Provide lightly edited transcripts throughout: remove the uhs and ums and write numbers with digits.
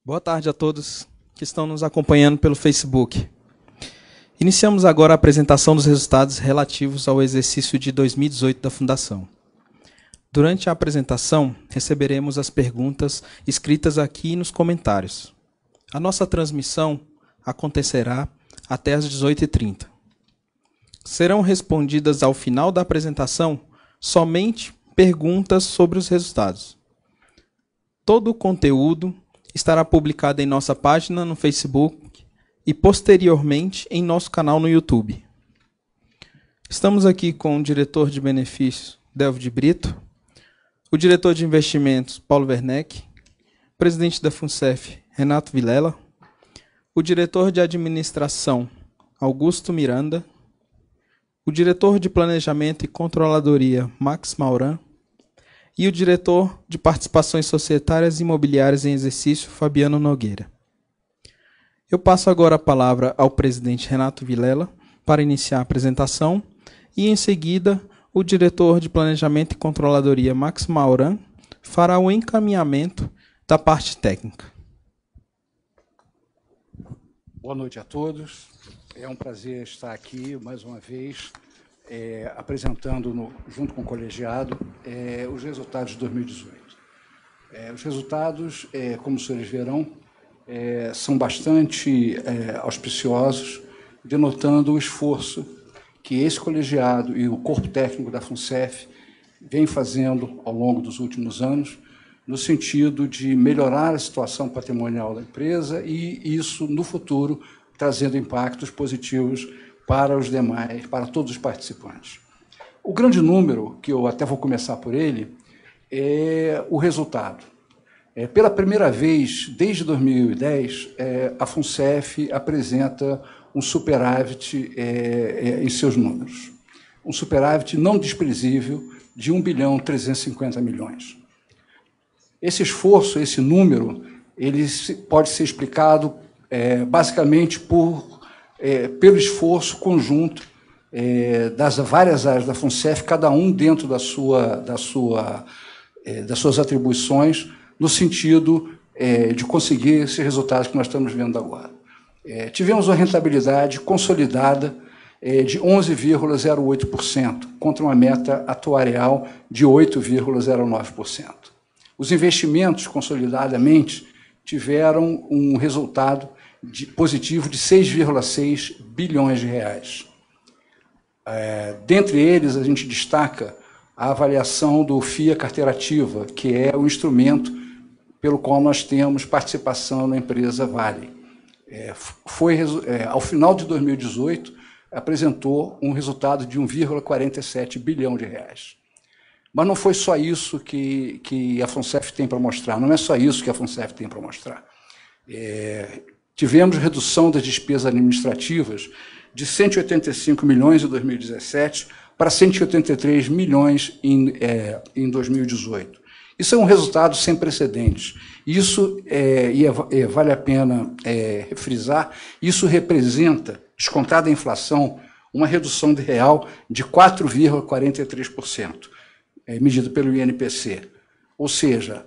Boa tarde a todos que estão nos acompanhando pelo Facebook. Iniciamos agora a apresentação dos resultados relativos ao exercício de 2018 da Fundação. Durante a apresentação, receberemos as perguntas escritas aqui nos comentários. A nossa transmissão acontecerá até às 18h30. Serão respondidas ao final da apresentação somente perguntas sobre os resultados. Todo o conteúdo estará publicado em nossa página no Facebook e, posteriormente, em nosso canal no YouTube. Estamos aqui com o diretor de benefícios, Delvio de Brito, o diretor de investimentos, Paulo Werneck, presidente da FUNCEF, Renato Vilela, o diretor de administração, Augusto Miranda, o diretor de planejamento e controladoria, Max Mauran, e o diretor de participações societárias e imobiliárias em exercício, Fabiano Nogueira. Eu passo agora a palavra ao presidente Renato Vilela para iniciar a apresentação e, em seguida, o diretor de planejamento e controladoria, Max Mauran, fará o encaminhamento da parte técnica. Boa noite a todos. É um prazer estar aqui mais uma vez, apresentando, junto com o colegiado, os resultados de 2018. Os resultados, como os senhores verão, são bastante auspiciosos, denotando o esforço que esse colegiado e o corpo técnico da FUNCEF vem fazendo ao longo dos últimos anos, no sentido de melhorar a situação patrimonial da empresa e isso, no futuro, trazendo impactos positivos para os demais, para todos os participantes. O grande número, que eu até vou começar por ele, é o resultado. Pela primeira vez, desde 2010, a FUNCEF apresenta um superávit em seus números. Um superávit não desprezível de 1.350 bilhões. Esse esforço, esse número, ele pode ser explicado basicamente pelo esforço conjunto das várias áreas da FUNCEF, cada um dentro das suas atribuições, no sentido de conseguir esses resultados que nós estamos vendo agora. Tivemos uma rentabilidade consolidada de 11,08%, contra uma meta atuarial de 8,09%. Os investimentos, consolidadamente, tiveram um resultado positivo de 6,6 bilhões de reais. Dentre eles, a gente destaca a avaliação do FIA Carteira Ativa, que é o instrumento pelo qual nós temos participação na empresa Vale. Ao final de 2018, apresentou um resultado de 1,47 bilhão de reais. Mas não foi só isso que a FUNCEF tem para mostrar, não é só isso que a FUNCEF tem para mostrar. Tivemos redução das despesas administrativas de 185 milhões em 2017 para 183 milhões em 2018. Isso é um resultado sem precedentes. Isso, vale a pena frisar, isso representa, descontada a inflação, uma redução de real de 4,43%, medida pelo INPC. Ou seja,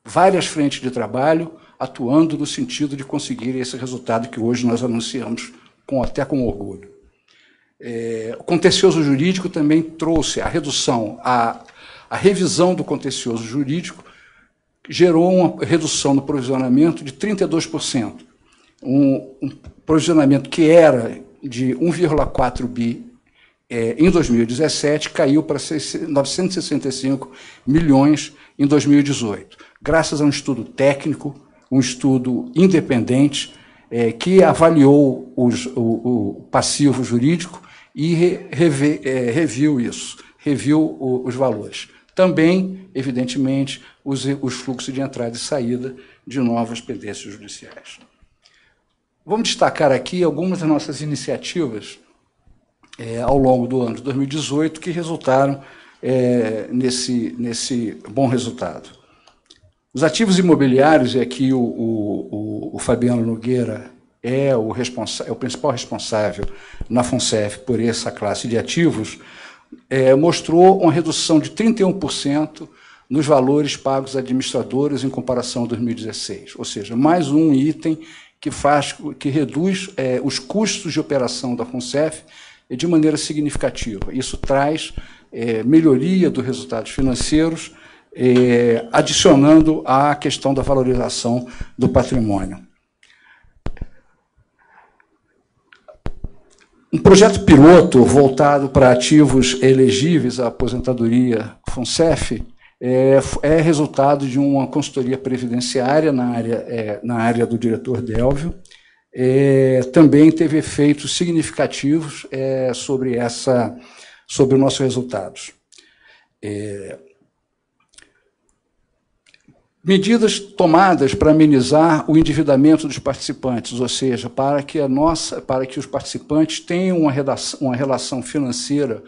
várias frentes de trabalho atuando no sentido de conseguir esse resultado que hoje nós anunciamos até com orgulho. O contencioso jurídico também trouxe a redução, a revisão do contencioso jurídico gerou uma redução no provisionamento de 32%. Um provisionamento que era de 1,4 bi em 2017 caiu para 965 milhões em 2018, graças a um estudo técnico, um estudo independente, que avaliou o passivo jurídico e reviu isso, reviu os valores. Também, evidentemente, os fluxos de entrada e saída de novas pendências judiciais. Vamos destacar aqui algumas das nossas iniciativas ao longo do ano de 2018 que resultaram nesse bom resultado. Os ativos imobiliários, e aqui o Fabiano Nogueira é o principal responsável na FUNCEF por essa classe de ativos, mostrou uma redução de 31% nos valores pagos a administradores em comparação a 2016. Ou seja, mais um item que reduz os custos de operação da FUNCEF de maneira significativa. Isso traz melhoria dos resultados financeiros, adicionando à questão da valorização do patrimônio. Um projeto piloto voltado para ativos elegíveis à aposentadoria FUNCEF é resultado de uma consultoria previdenciária na área do diretor Délvio. Também teve efeitos significativos sobre os nossos resultados. Medidas tomadas para amenizar o endividamento dos participantes, ou seja, para que os participantes tenham uma relação financeira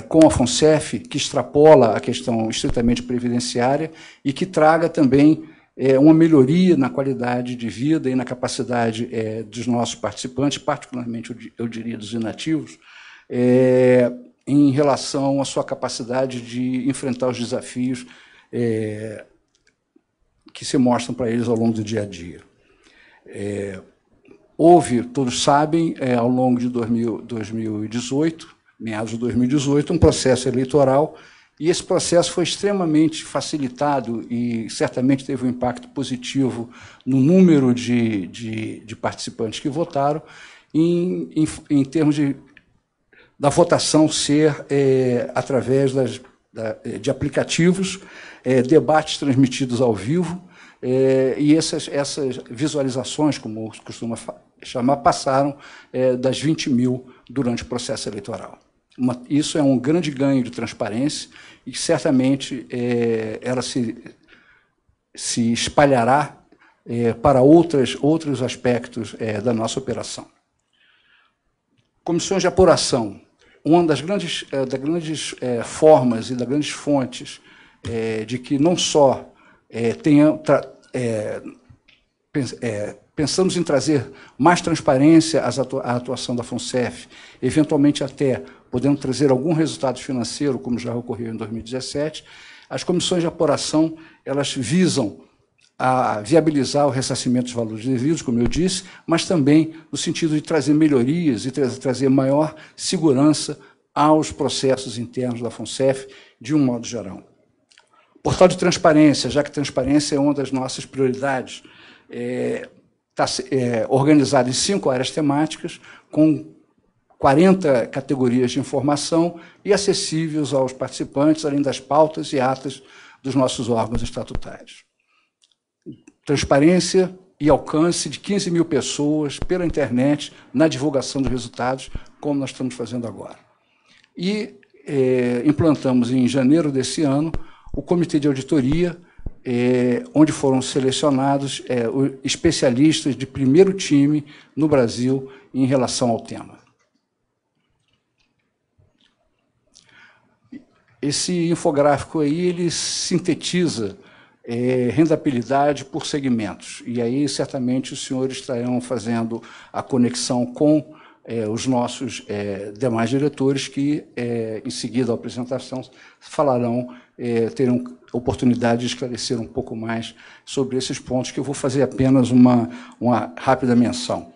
com a FUNCEF que extrapola a questão estritamente previdenciária e que traga também uma melhoria na qualidade de vida e na capacidade dos nossos participantes, particularmente, eu diria, dos inativos, em relação à sua capacidade de enfrentar os desafios que se mostram para eles ao longo do dia a dia. Houve, todos sabem, ao longo de 2018, meados de 2018, um processo eleitoral, e esse processo foi extremamente facilitado e certamente teve um impacto positivo no número de participantes que votaram, em termos da votação ser através de aplicativos, debates transmitidos ao vivo, e essas visualizações, como costuma chamar, passaram das 20 mil durante o processo eleitoral. Isso é um grande ganho de transparência e, certamente, ela se espalhará para outros aspectos da nossa operação. Comissões de apuração. Uma das grandes formas e das grandes fontes de que não só pensamos em trazer mais transparência à atuação da FUNCEF, eventualmente até podendo trazer algum resultado financeiro, como já ocorreu em 2017, as comissões de apuração elas visam a viabilizar o ressarcimento dos valores devidos, como eu disse, mas também no sentido de trazer melhorias e trazer maior segurança aos processos internos da FUNCEF, de um modo geral. Portal de transparência, já que transparência é uma das nossas prioridades, está organizado em 5 áreas temáticas, com 40 categorias de informação e acessíveis aos participantes, além das pautas e atas dos nossos órgãos estatutários. Transparência e alcance de 15 mil pessoas pela internet na divulgação dos resultados, como nós estamos fazendo agora. E implantamos, em janeiro desse ano, o Comitê de Auditoria, onde foram selecionados especialistas de primeiro time no Brasil em relação ao tema. Esse infográfico aí, ele sintetiza rentabilidade por segmentos. E aí, certamente, os senhores estarão fazendo a conexão com os nossos demais diretores que, em seguida à apresentação, terão oportunidade de esclarecer um pouco mais sobre esses pontos, que eu vou fazer apenas uma rápida menção.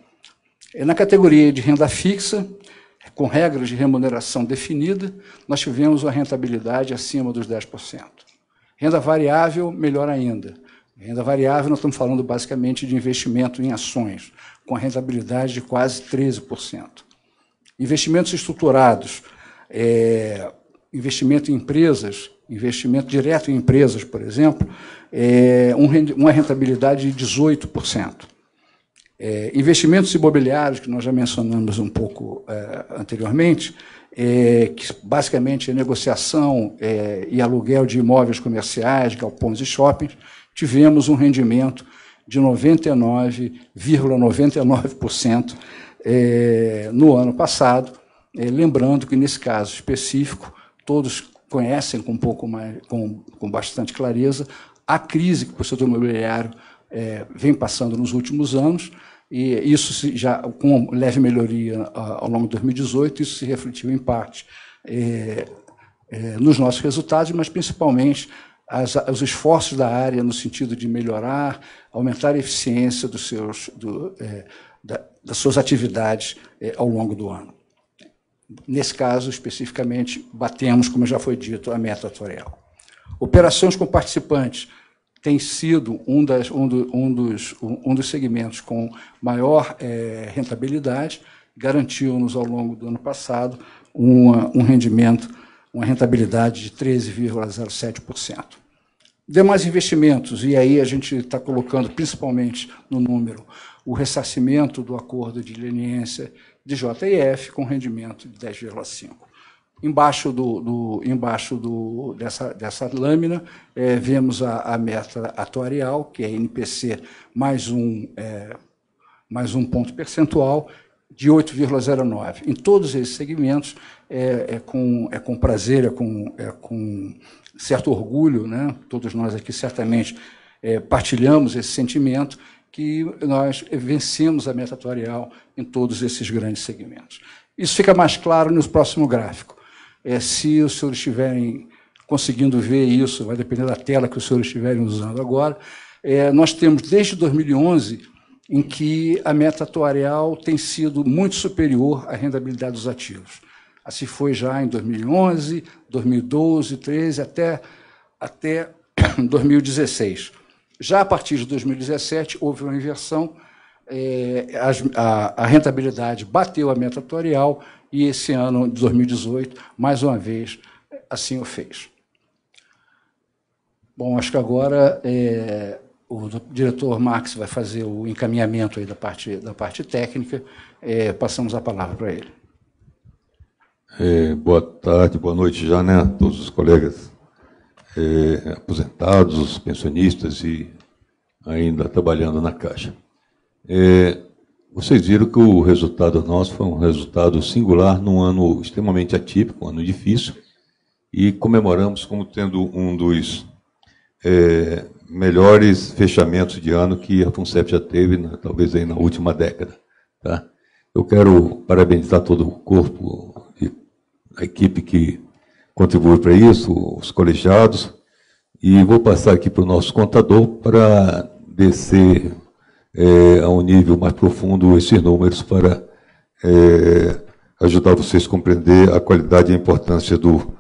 Na categoria de renda fixa, com regras de remuneração definida, nós tivemos uma rentabilidade acima dos 10%. Renda variável, melhor ainda. Renda variável, nós estamos falando basicamente de investimento em ações, com a rentabilidade de quase 13%. Investimentos estruturados, investimento em empresas, investimento direto em empresas, por exemplo, uma rentabilidade de 18%. Investimentos imobiliários, que nós já mencionamos um pouco anteriormente, que basicamente é negociação e aluguel de imóveis comerciais, galpões e shoppings, tivemos um rendimento de 99,99% no ano passado, lembrando que, nesse caso específico, todos conhecem com bastante clareza a crise que o setor imobiliário vem passando nos últimos anos, e isso já com leve melhoria ao longo de 2018, isso se refletiu em parte nos nossos resultados, mas principalmente os esforços da área no sentido de melhorar, aumentar a eficiência das suas atividades ao longo do ano. Nesse caso, especificamente, batemos, como já foi dito, a meta atuarial. Operações com participantes tem sido um dos segmentos com maior rentabilidade, garantiu-nos, ao longo do ano passado, uma rentabilidade de 13,07%. Demais investimentos, e aí a gente está colocando principalmente no número o ressarcimento do acordo de leniência de JF com rendimento de 10,5%. Embaixo dessa lâmina, vemos a meta atuarial, que é NPC mais um ponto percentual, de 8,09%. Em todos esses segmentos, com prazer, com certo orgulho, né? Todos nós aqui certamente partilhamos esse sentimento, que nós vencemos a meta atuarial em todos esses grandes segmentos. Isso fica mais claro no próximo gráfico. Se os senhores estiverem conseguindo ver isso, vai depender da tela que os senhores estiverem usando agora, nós temos, desde 2011, em que a meta atuarial tem sido muito superior à rentabilidade dos ativos. Assim foi já em 2011, 2012, 2013, até 2016. Já a partir de 2017, houve uma inversão, a rentabilidade bateu a meta atuarial e esse ano, de 2018, mais uma vez, assim o fez. Bom, acho que agora o diretor Max vai fazer o encaminhamento aí da parte técnica. Passamos a palavra para ele. Boa tarde, boa noite já, né, a todos os colegas aposentados, pensionistas e ainda trabalhando na Caixa. Vocês viram que o resultado nosso foi um resultado singular num ano extremamente atípico, um ano difícil, e comemoramos como tendo um dos melhores fechamentos de ano que a FUNCEF já teve, talvez aí na última década. Tá? Eu quero parabenizar todo o corpo e a equipe que contribuiu para isso, os colegiados, e vou passar aqui para o nosso contador para descer a um nível mais profundo esses números para ajudar vocês a compreender a qualidade e a importância do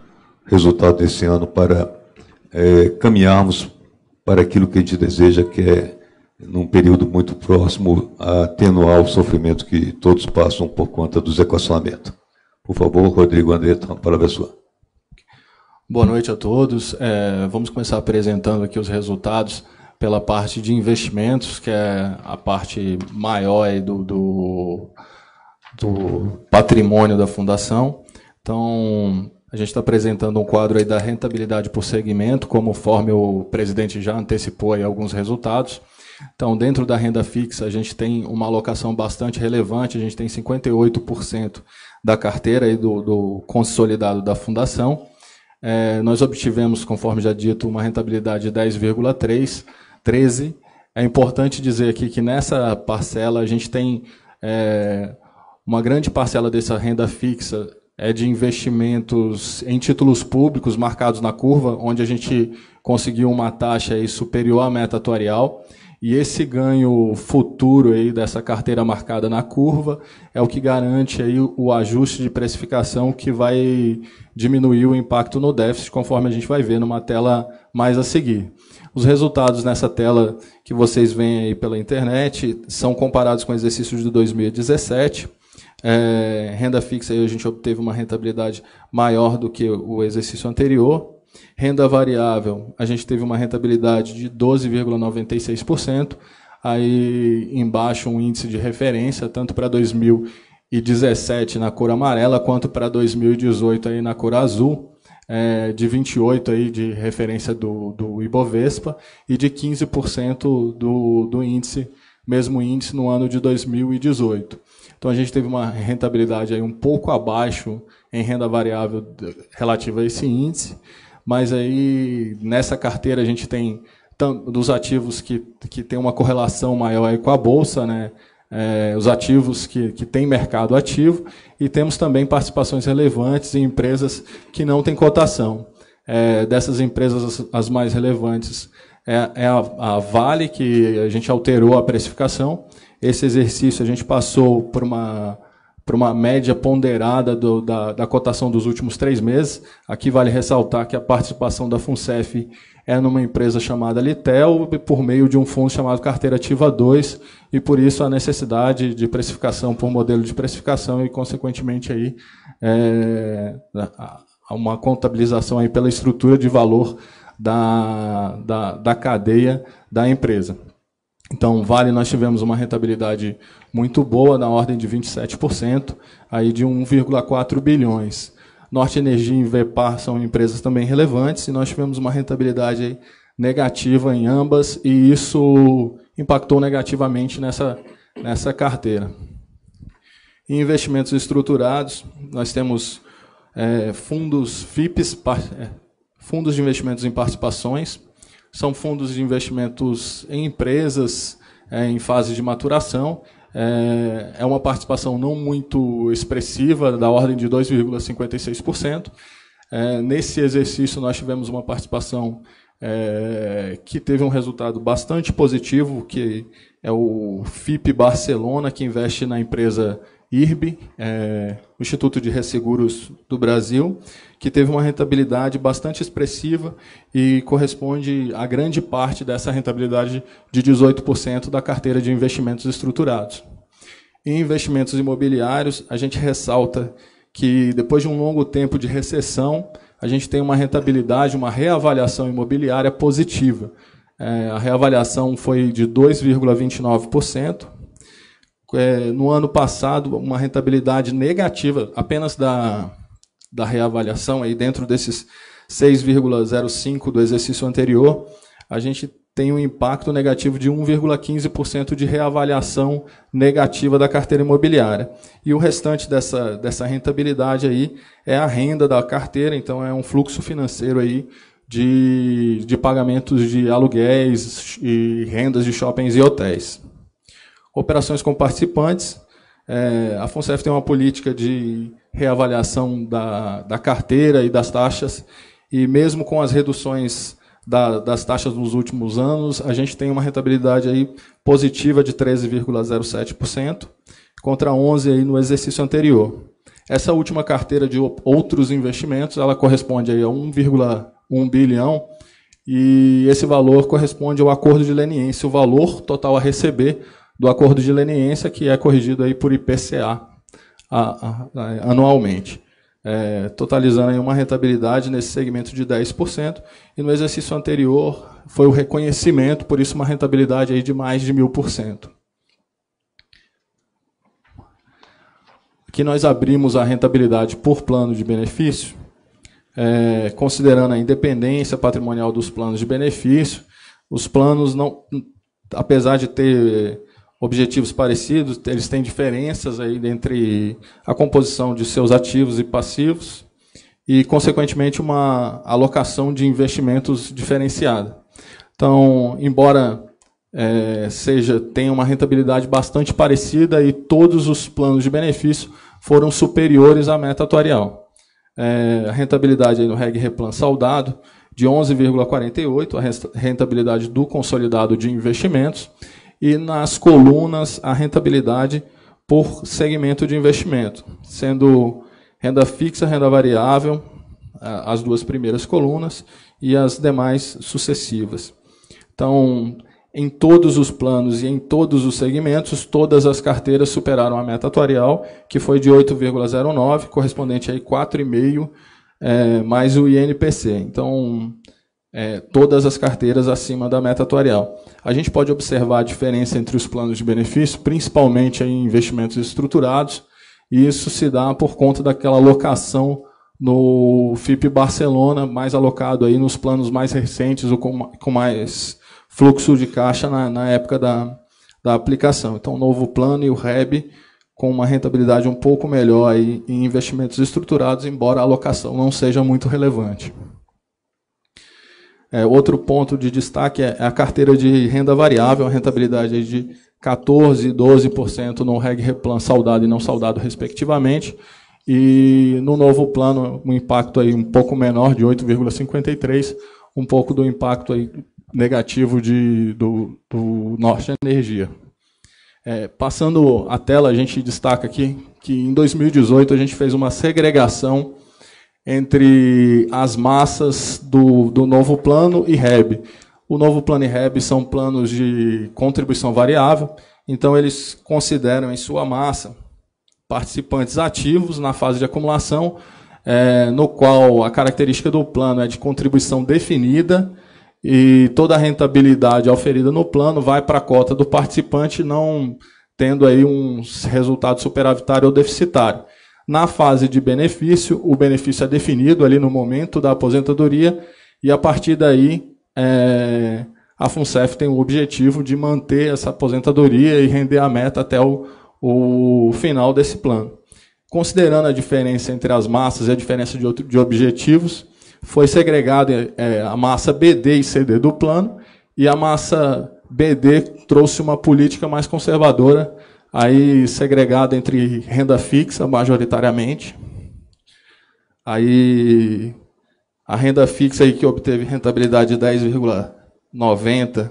resultado desse ano para caminharmos para aquilo que a gente deseja, que é, num período muito próximo, atenuar o sofrimento que todos passam por conta dos equacionamentos. Por favor, Rodrigo Andretta, a palavra é sua. Boa noite a todos. Vamos começar apresentando aqui os resultados pela parte de investimentos, que é a parte maior aí do patrimônio da Fundação. Então, a gente está apresentando um quadro aí da rentabilidade por segmento, conforme o presidente já antecipou aí alguns resultados. Então, dentro da renda fixa, a gente tem uma alocação bastante relevante, a gente tem 58% da carteira aí do consolidado da Fundação. Nós obtivemos, conforme já dito, uma rentabilidade de 10,13. É importante dizer aqui que nessa parcela a gente tem uma grande parcela dessa renda fixa de investimentos em títulos públicos marcados na curva, onde a gente conseguiu uma taxa aí superior à meta atuarial. E esse ganho futuro aí dessa carteira marcada na curva é o que garante aí o ajuste de precificação, que vai diminuir o impacto no déficit, conforme a gente vai ver numa tela mais a seguir. Os resultados nessa tela que vocês veem aí pela internet são comparados com o exercício de 2017. Renda fixa, aí a gente obteve uma rentabilidade maior do que o exercício anterior. Renda variável, a gente teve uma rentabilidade de 12,96%. Aí embaixo um índice de referência, tanto para 2017 na cor amarela, quanto para 2018 aí na cor azul, de 28% aí de referência do Ibovespa e de 15% do índice, mesmo índice no ano de 2018. Então a gente teve uma rentabilidade aí um pouco abaixo em renda variável relativa a esse índice. Mas aí, nessa carteira, a gente tem dos ativos que tem uma correlação maior aí com a Bolsa, né? Os ativos que têm mercado ativo, e temos também participações relevantes em empresas que não têm cotação. Dessas empresas, as mais relevantes é a Vale, que a gente alterou a precificação. Esse exercício a gente passou por uma média ponderada da cotação dos últimos 3 meses. Aqui vale ressaltar que a participação da FUNCEF é numa empresa chamada Litel, por meio de um fundo chamado Carteira Ativa 2, e por isso a necessidade de precificação por modelo de precificação e, consequentemente, aí, uma contabilização aí pela estrutura de valor da cadeia da empresa. Então, Vale, nós tivemos uma rentabilidade muito boa, na ordem de 27%, aí de 1,4 bilhões. Norte Energia e Vepar são empresas também relevantes, e nós tivemos uma rentabilidade aí negativa em ambas, e isso impactou negativamente nessa carteira. Em investimentos estruturados, nós temos fundos FIPs, fundos de investimentos em participações. São fundos de investimentos em empresas em fase de maturação. É uma participação não muito expressiva, da ordem de 2,56%. Nesse exercício, nós tivemos uma participação que teve um resultado bastante positivo, que é o FIP Barcelona, que investe na empresa IRB, o Instituto de Resseguros do Brasil, que teve uma rentabilidade bastante expressiva e corresponde a grande parte dessa rentabilidade de 18% da carteira de investimentos estruturados. Em investimentos imobiliários, a gente ressalta que, depois de um longo tempo de recessão, a gente tem uma rentabilidade, uma reavaliação imobiliária positiva. A reavaliação foi de 2,29%. No ano passado, uma rentabilidade negativa apenas da reavaliação, aí dentro desses 6,05% do exercício anterior, a gente tem um impacto negativo de 1,15% de reavaliação negativa da carteira imobiliária. E o restante dessa rentabilidade aí é a renda da carteira, então é um fluxo financeiro aí de pagamentos de aluguéis e rendas de shoppings e hotéis. Operações com participantes. A FUNCEF tem uma política de reavaliação da carteira e das taxas, e mesmo com as reduções das taxas nos últimos anos, a gente tem uma rentabilidade aí positiva de 13,07%, contra 11% aí no exercício anterior. Essa última carteira de outros investimentos, ela corresponde aí a 1,1 bilhão, e esse valor corresponde ao acordo de leniência, o valor total a receber do acordo de leniência, que é corrigido aí por IPCA anualmente, totalizando aí uma rentabilidade nesse segmento de 10%, e no exercício anterior foi o reconhecimento, por isso uma rentabilidade aí de mais de 1000%. Aqui nós abrimos a rentabilidade por plano de benefício, considerando a independência patrimonial dos planos de benefício. Os planos, não, apesar de ter objetivos parecidos, eles têm diferenças aí entre a composição de seus ativos e passivos e, consequentemente, uma alocação de investimentos diferenciada. Então, embora tenha uma rentabilidade bastante parecida, e todos os planos de benefício foram superiores à meta atuarial. A rentabilidade aí no Reg Replan saudado de 11,48%, a rentabilidade do consolidado de investimentos, e nas colunas a rentabilidade por segmento de investimento, sendo renda fixa, renda variável, as duas primeiras colunas, e as demais sucessivas. Então, em todos os planos e em todos os segmentos, todas as carteiras superaram a meta atuarial, que foi de 8,09, correspondente a 4,5%, mais o INPC. Então, todas as carteiras acima da meta atuarial. A gente pode observar a diferença entre os planos de benefício, principalmente em investimentos estruturados, e isso se dá por conta daquela alocação no FIP Barcelona, mais alocado aí nos planos mais recentes, ou com mais fluxo de caixa na época da aplicação. Então, o novo plano e o REB com uma rentabilidade um pouco melhor aí em investimentos estruturados, embora a alocação não seja muito relevante. Outro ponto de destaque é a carteira de renda variável, a rentabilidade de 14% e 12% no Reg Replan saudado e não saudado, respectivamente, e no novo plano um impacto aí um pouco menor, de 8,53, um pouco do impacto aí negativo do Norte Energia. Passando a tela, a gente destaca aqui que em 2018 a gente fez uma segregação entre as massas do novo plano e REB. O novo plano e REB são planos de contribuição variável, então eles consideram em sua massa participantes ativos na fase de acumulação, no qual a característica do plano é de contribuição definida e toda a rentabilidade oferida no plano vai para a cota do participante, não tendo aí um resultado superavitário ou deficitário. Na fase de benefício, o benefício é definido ali no momento da aposentadoria e, a partir daí, a FUNCEF tem o objetivo de manter essa aposentadoria e render a meta até o final desse plano. Considerando a diferença entre as massas e a diferença de objetivos, foi segregada a massa BD e CD do plano, e a massa BD trouxe uma política mais conservadora, aí segregada entre renda fixa, majoritariamente. Aí a renda fixa aí que obteve rentabilidade de 10,90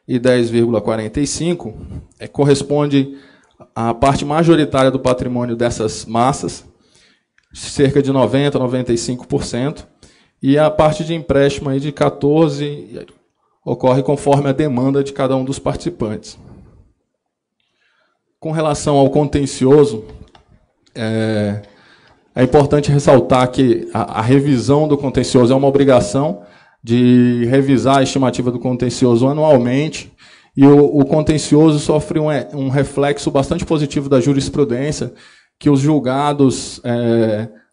e 10,45 corresponde à parte majoritária do patrimônio dessas massas, cerca de 90% a 95%, e a parte de empréstimo aí de 14% ocorre conforme a demanda de cada um dos participantes. Com relação ao contencioso, é importante ressaltar que a revisão do contencioso é uma obrigação de revisar a estimativa do contencioso anualmente, e o contencioso sofre um reflexo bastante positivo da jurisprudência, que os julgados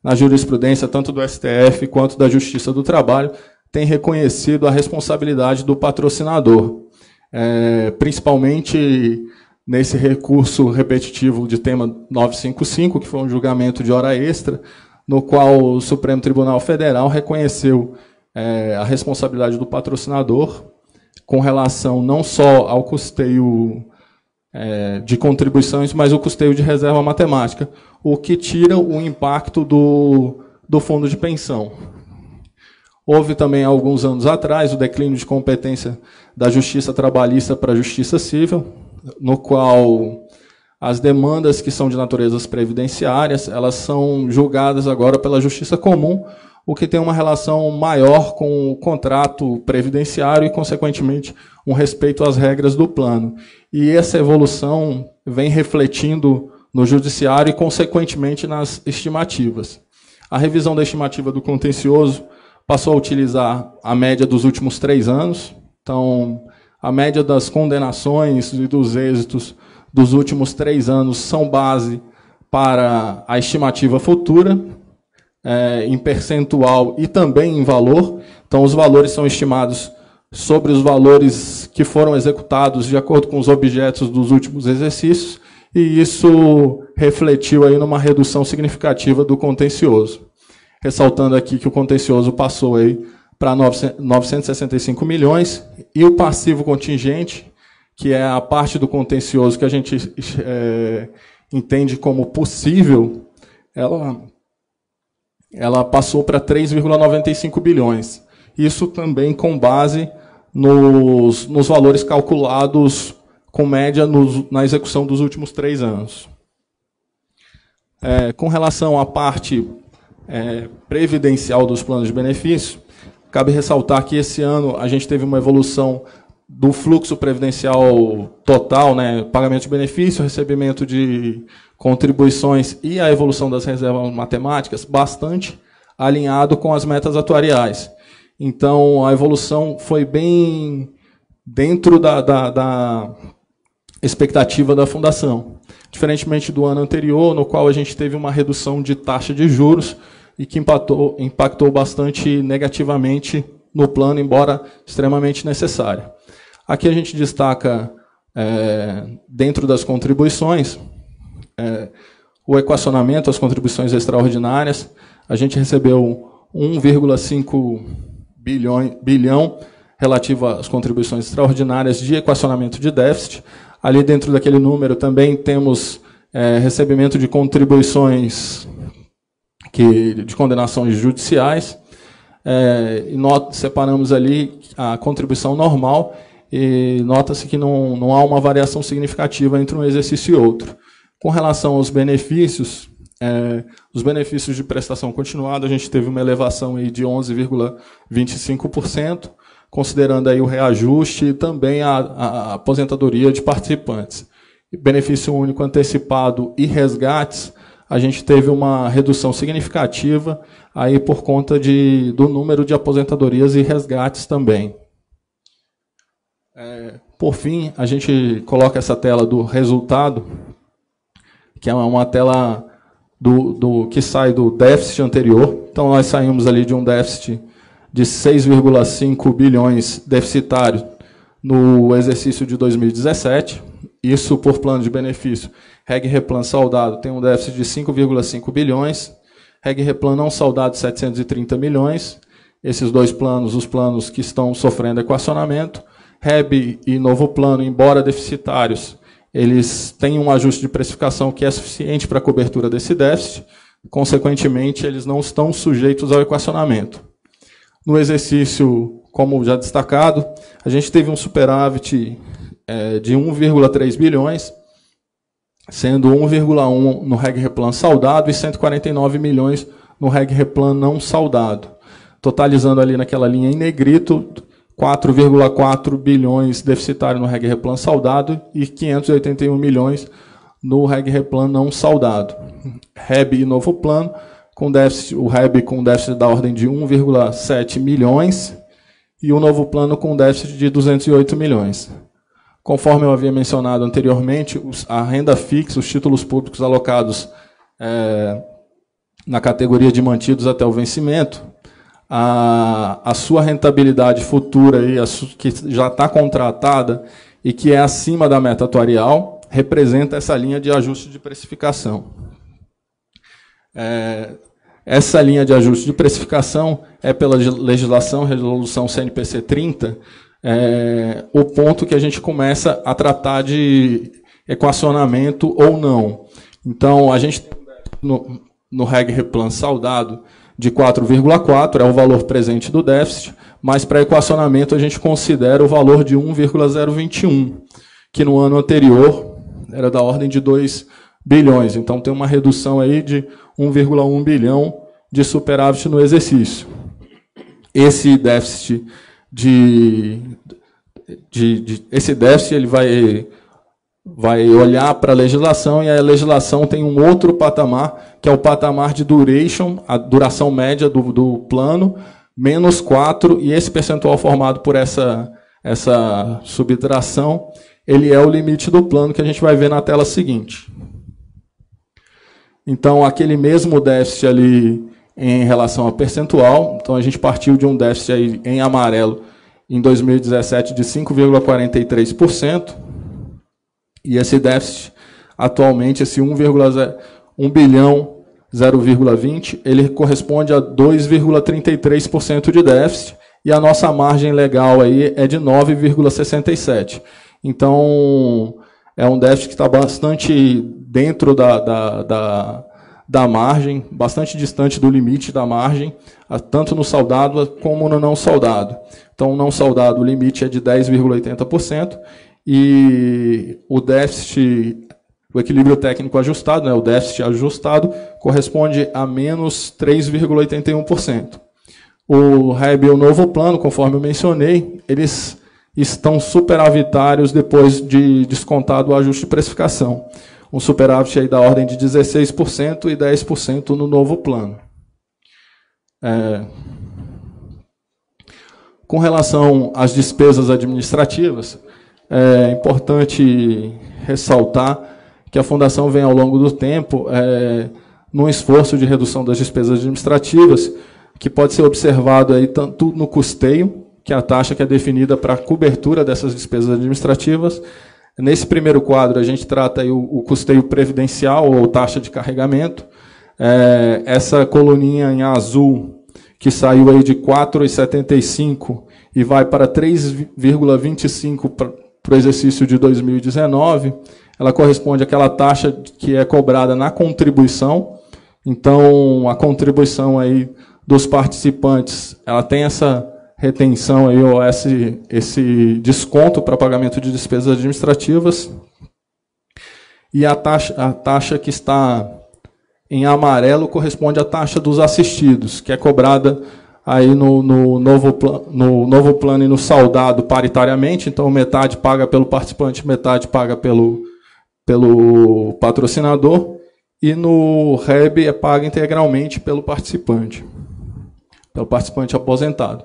na jurisprudência, tanto do STF quanto da Justiça do Trabalho, têm reconhecido a responsabilidade do patrocinador, principalmente nesse recurso repetitivo de tema 955, que foi um julgamento de hora extra, no qual o Supremo Tribunal Federal reconheceu a responsabilidade do patrocinador com relação não só ao custeio de contribuições, mas o custeio de reserva matemática, o que tira o impacto do fundo de pensão. Houve também, há alguns anos atrás, o declínio de competência da Justiça Trabalhista para a Justiça Civil, no qual as demandas que são de naturezas previdenciárias, elas são julgadas agora pela Justiça Comum, o que tem uma relação maior com o contrato previdenciário e, consequentemente, um respeito às regras do plano. E essa evolução vem refletindo no judiciário e, consequentemente, nas estimativas. A revisão da estimativa do contencioso passou a utilizar a média dos últimos 3 anos. Então, a média das condenações e dos êxitos dos últimos 3 anos são base para a estimativa futura, em percentual e também em valor. Então, os valores são estimados sobre os valores que foram executados de acordo com os objetos dos últimos exercícios, e isso refletiu aí numa redução significativa do contencioso. Ressaltando aqui que o contencioso passou aí para 965 milhões, e o passivo contingente, que é a parte do contencioso que a gente entende como possível, ela passou para 3,95 bilhões. Isso também com base nos valores calculados com média na execução dos últimos 3 anos. Com relação à parte previdencial dos planos de benefício, cabe ressaltar que esse ano a gente teve uma evolução do fluxo previdencial total, pagamento de benefício, recebimento de contribuições e a evolução das reservas matemáticas bastante alinhado com as metas atuariais. Então, a evolução foi bem dentro da expectativa da Fundação. Diferentemente do ano anterior, no qual a gente teve uma redução de taxa de juros e que impactou bastante negativamente no plano, embora extremamente necessária. Aqui a gente destaca, dentro das contribuições, o equacionamento, as contribuições extraordinárias. A gente recebeu 1,5 bilhão relativo às contribuições extraordinárias de equacionamento de déficit. Ali dentro daquele número também temos recebimento de contribuições de condenações judiciais. Separamos ali a contribuição normal e nota-se que não há uma variação significativa entre um exercício e outro. Com relação aos benefícios, os benefícios de prestação continuada, a gente teve uma elevação aí de 11,25%, considerando aí o reajuste e também a aposentadoria de participantes. Benefício único antecipado e resgates, a gente teve uma redução significativa aí por conta do número de aposentadorias e resgates também. Por fim, a gente coloca essa tela do resultado, que é uma tela que sai do déficit anterior. Então, nós saímos ali de um déficit de 6,5 bilhões deficitário no exercício de 2017. Isso por plano de benefício. Reg Replan saldado tem um déficit de 5,5 bilhões. Reg Replan não saldado, 730 milhões. Esses dois planos, os planos que estão sofrendo equacionamento. REB e Novo Plano, embora deficitários, eles têm um ajuste de precificação que é suficiente para a cobertura desse déficit. Consequentemente, eles não estão sujeitos ao equacionamento. No exercício, como já destacado, a gente teve um superávit de 1,3 bilhões, sendo 1,1 no Reg Replan saldado e 149 milhões no Reg Replan não saldado, totalizando ali naquela linha em negrito 4,4 bilhões deficitário no Reg Replan saldado e 581 milhões no Reg Replan não saldado. REB e Novo Plano, com déficit, o REB com déficit da ordem de 1,7 milhões e o Novo Plano com déficit de 208 milhões. Conforme eu havia mencionado anteriormente, a renda fixa, os títulos públicos alocados na categoria de mantidos até o vencimento, a sua rentabilidade futura, aí, que já está contratada e que é acima da meta atuarial, representa essa linha de ajuste de precificação. Essa linha de ajuste de precificação é pela legislação, resolução CNPC 30, o ponto que a gente começa a tratar de equacionamento ou não. Então, a gente, no Reg Replan saldado, de 4,4, é o valor presente do déficit, mas para equacionamento a gente considera o valor de 1,021, que no ano anterior era da ordem de 2 bilhões. Então, tem uma redução aí de 1,1 bilhão de superávit no exercício. Esse déficit esse déficit ele vai olhar para a legislação e a legislação tem um outro patamar, que é o patamar de duration, a duração média do plano, menos 4, e esse percentual formado por essa subtração, ele é o limite do plano que a gente vai ver na tela seguinte. Então, aquele mesmo déficit ali em relação a percentual, então a gente partiu de um déficit aí em amarelo em 2017 de 5,43%, e esse déficit, atualmente, esse 1 bilhão 0,20, ele corresponde a 2,33% de déficit, e a nossa margem legal aí é de 9,67%. Então, é um déficit que está bastante dentro da margem, bastante distante do limite da margem, tanto no saldado como no não saldado. Então, o não saldado, o limite é de 10,80%, e o déficit, o equilíbrio técnico ajustado, né, o déficit ajustado, corresponde a menos 3,81%. O REB e o Novo Plano, conforme eu mencionei, eles estão superavitários depois de descontado o ajuste de precificação. Um superávit aí da ordem de 16% e 10% no Novo Plano. Com relação às despesas administrativas, é importante ressaltar que a Fundação vem, ao longo do tempo, num esforço de redução das despesas administrativas, que pode ser observado aí tanto no custeio, que é a taxa que é definida para a cobertura dessas despesas administrativas. Nesse primeiro quadro, a gente trata aí o custeio previdencial, ou taxa de carregamento. Essa coluninha em azul, que saiu aí de 4,75 e vai para 3,25 para o exercício de 2019, ela corresponde àquela taxa que é cobrada na contribuição. Então, a contribuição aí dos participantes, ela tem essa retenção aí, ou esse desconto para pagamento de despesas administrativas. E a taxa que está em amarelo corresponde à taxa dos assistidos, que é cobrada aí no novo plano e no saudado paritariamente. Então, metade paga pelo participante, metade paga pelo patrocinador, e no REB é paga integralmente pelo participante aposentado.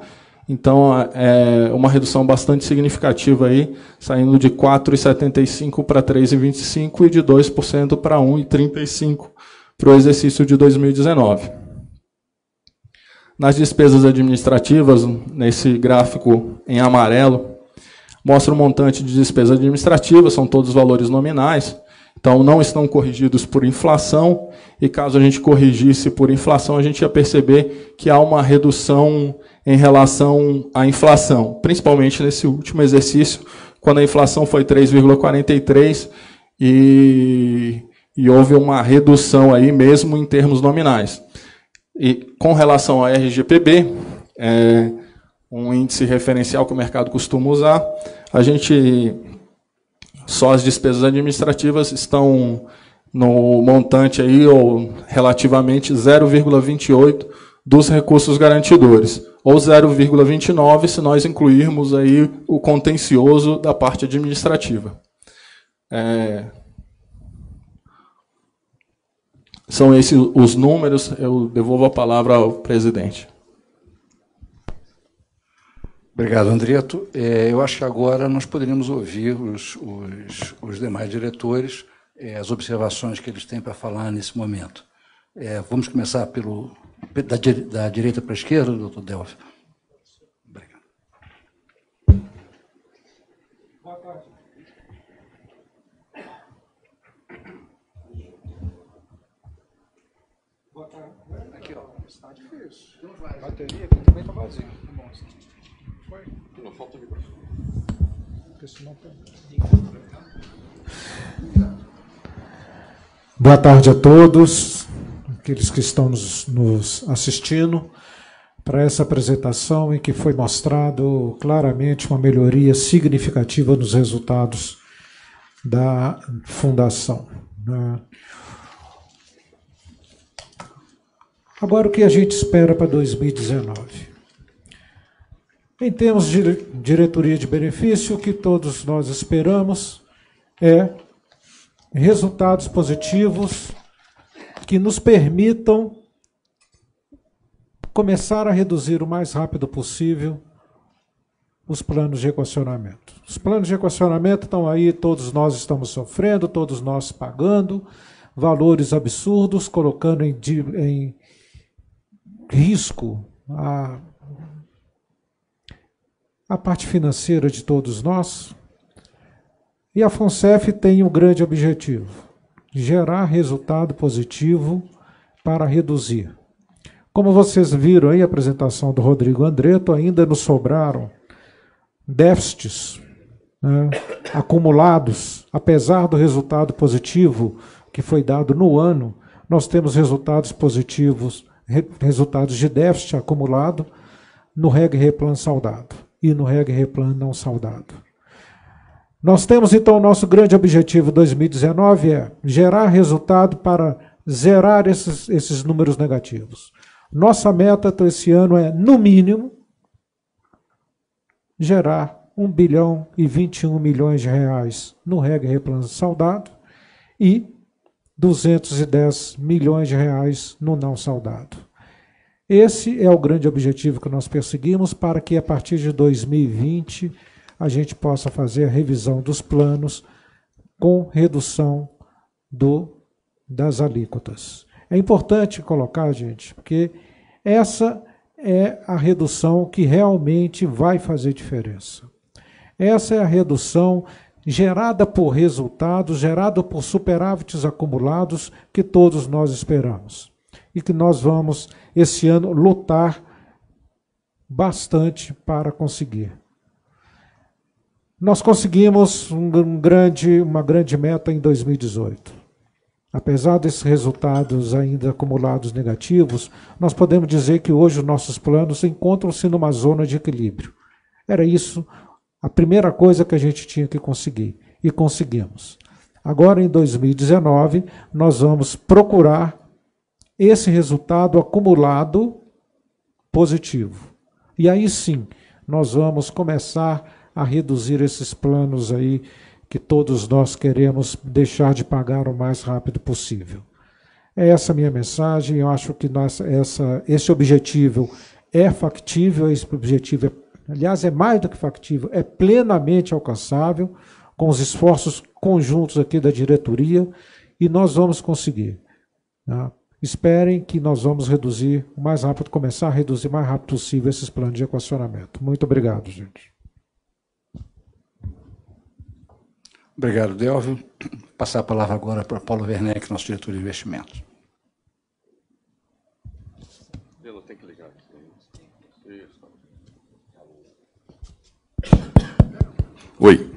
Então, é uma redução bastante significativa, aí, saindo de 4,75% para 3,25% e de 2% para 1,35% para o exercício de 2019. Nas despesas administrativas, nesse gráfico em amarelo, mostra o montante de despesas administrativas, são todos valores nominais, então não estão corrigidos por inflação, e caso a gente corrigisse por inflação, a gente ia perceber que há uma redução em relação à inflação, principalmente nesse último exercício, quando a inflação foi 3,43% e houve uma redução aí mesmo em termos nominais. E com relação ao RGPB, um índice referencial que o mercado costuma usar, só as despesas administrativas estão no montante aí, ou relativamente 0,28 dos recursos garantidores, ou 0,29 se nós incluirmos aí o contencioso da parte administrativa. São esses os números, eu devolvo a palavra ao presidente. Obrigado, Andreto. Eu acho que agora nós poderíamos ouvir os demais diretores, as observações que eles têm para falar nesse momento. Vamos começar da direita para a esquerda, doutor Delphi. Obrigado. Boa tarde. Boa tarde. Aqui, ó. Está difícil. A bateria aqui também está vazia. Tá bom. Foi? Não falta o microfone. Porque senão tem. Boa tarde a todos, aqueles que estão nos assistindo, para essa apresentação em que foi mostrado claramente uma melhoria significativa nos resultados da Fundação. Agora, o que a gente espera para 2019? Em termos de diretoria de benefício, o que todos nós esperamos é resultados positivos que nos permitam começar a reduzir o mais rápido possível os planos de equacionamento. Os planos de equacionamento estão aí, todos nós estamos sofrendo, todos nós pagando valores absurdos, colocando em risco a parte financeira de todos nós. E a FUNCEF tem um grande objetivo: gerar resultado positivo para reduzir. Como vocês viram aí a apresentação do Rodrigo Andreto, ainda nos sobraram déficits, né, acumulados. Apesar do resultado positivo que foi dado no ano, nós temos resultados positivos, resultados de déficit acumulado no REG-REPLAN saudado e no REG-REPLAN não saudado. Nós temos, então, o nosso grande objetivo 2019 é gerar resultado para zerar esses números negativos. Nossa meta esse ano é, no mínimo, gerar 1,021 bilhão de reais no REG-REPLAN saudado e 210 milhões de reais no não saudado. Esse é o grande objetivo que nós perseguimos para que, a partir de 2020, a gente possa fazer a revisão dos planos com redução das alíquotas. É importante colocar, gente, porque essa é a redução que realmente vai fazer diferença. Essa é a redução gerada por resultados, gerada por superávites acumulados que todos nós esperamos. E que nós vamos, esse ano, lutar bastante para conseguir. Nós conseguimos uma grande meta em 2018. Apesar desses resultados ainda acumulados negativos, nós podemos dizer que hoje os nossos planos encontram-se numa zona de equilíbrio. Era isso a primeira coisa que a gente tinha que conseguir, e conseguimos. Agora, em 2019, nós vamos procurar esse resultado acumulado positivo. E aí sim, nós vamos começar a reduzir esses planos aí que todos nós queremos deixar de pagar o mais rápido possível. É essa a minha mensagem. Eu acho que esse objetivo é factível, esse objetivo, aliás, é mais do que factível, é plenamente alcançável, com os esforços conjuntos aqui da diretoria, e nós vamos conseguir. Tá? Esperem que nós vamos reduzir o mais rápido, começar a reduzir o mais rápido possível esses planos de equacionamento. Muito obrigado, gente. Obrigado, Delvio. Vou passar a palavra agora para Paulo Werneck, nosso diretor de investimentos. Eu não tenho que ligar aqui. Isso. Oi.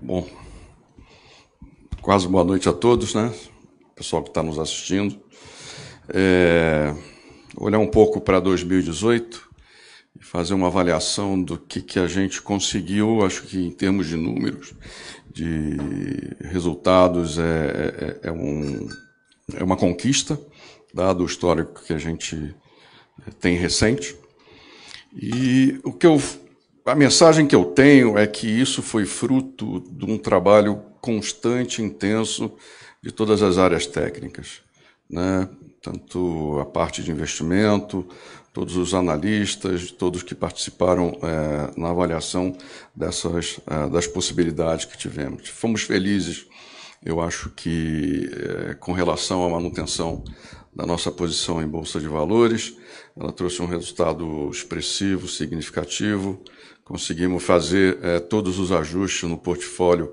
Bom, quase boa noite a todos, né? Pessoal que está nos assistindo. Olhar um pouco para 2018 e fazer uma avaliação do que a gente conseguiu, acho que em termos de números, de resultados, é uma conquista, dado o histórico que a gente tem recente. E a mensagem que eu tenho é que isso foi fruto de um trabalho constante, intenso, de todas as áreas técnicas, né? Tanto a parte de investimento, todos os analistas, todos que participaram na avaliação das possibilidades que tivemos. Fomos felizes, eu acho que, com relação à manutenção da nossa posição em Bolsa de Valores, ela trouxe um resultado expressivo, significativo. Conseguimos fazer todos os ajustes no portfólio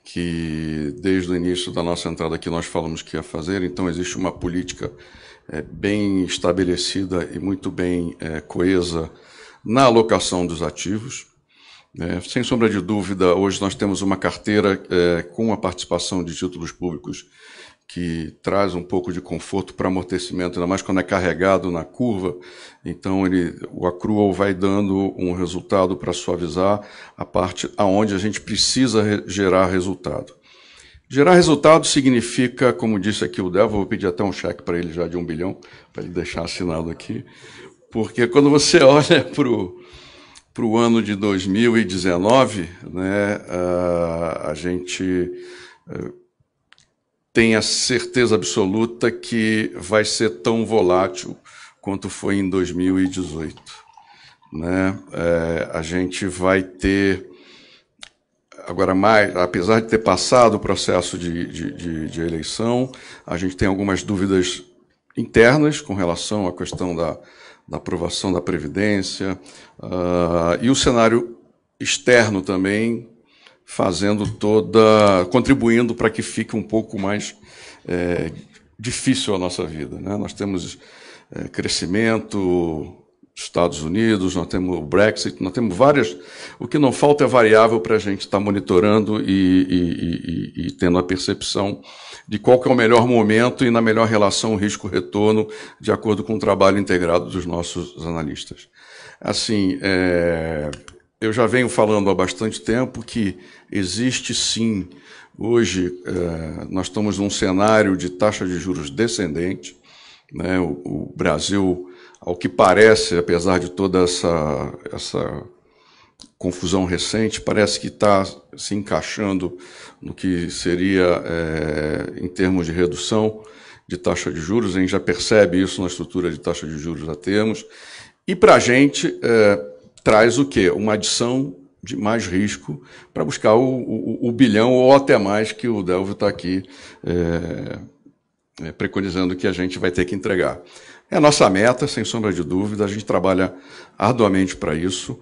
que, desde o início da nossa entrada aqui, nós falamos que ia fazer. Então, existe uma política bem estabelecida e muito bem coesa na alocação dos ativos. Sem sombra de dúvida, hoje nós temos uma carteira com a participação de títulos públicos que traz um pouco de conforto para amortecimento, ainda mais quando é carregado na curva. Então, o accrual vai dando um resultado para suavizar a parte aonde a gente precisa gerar resultado. Gerar resultado significa, como disse aqui o Delvio, vou pedir até um cheque para ele já de 1 bilhão, para ele deixar assinado aqui, porque quando você olha para o ano de 2019, né, a gente tem a certeza absoluta que vai ser tão volátil quanto foi em 2018. Né? A gente vai ter, agora mais, apesar de ter passado o processo de eleição, a gente tem algumas dúvidas internas com relação à questão da aprovação da Previdência, e o cenário externo também, contribuindo para que fique um pouco mais difícil a nossa vida. Né? Nós temos crescimento, Estados Unidos, nós temos o Brexit, nós temos várias. O que não falta é variável para a gente estar monitorando e tendo a percepção de qual que é o melhor momento e na melhor relação risco-retorno, de acordo com o trabalho integrado dos nossos analistas. Assim, eu já venho falando há bastante tempo que existe sim, hoje nós estamos num cenário de taxa de juros descendente, né? O Brasil, ao que parece, apesar de toda essa confusão recente, parece que está se encaixando no que seria, em termos de redução de taxa de juros. A gente já percebe isso na estrutura de taxa de juros a termos. E para a gente traz o quê? Uma adição de mais risco para buscar o bilhão ou até mais que o Delvio está aqui preconizando que a gente vai ter que entregar. É a nossa meta, sem sombra de dúvida, a gente trabalha arduamente para isso.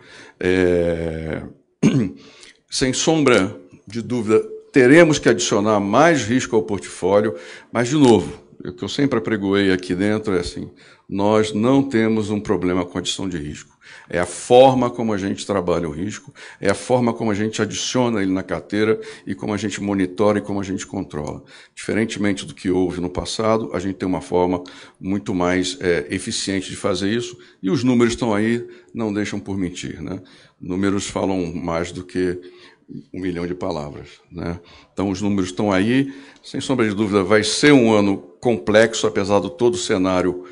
Sem sombra de dúvida, teremos que adicionar mais risco ao portfólio, mas, de novo, o que eu sempre apregoei aqui dentro é assim, nós não temos um problema com adição de risco. É a forma como a gente trabalha o risco, é a forma como a gente adiciona ele na carteira e como a gente monitora e como a gente controla. Diferentemente do que houve no passado, a gente tem uma forma muito mais eficiente de fazer isso, e os números estão aí, não deixam por mentir, né? Números falam mais do que 1 milhão de palavras, né? Então, os números estão aí, sem sombra de dúvida, vai ser um ano complexo, apesar de todo o cenário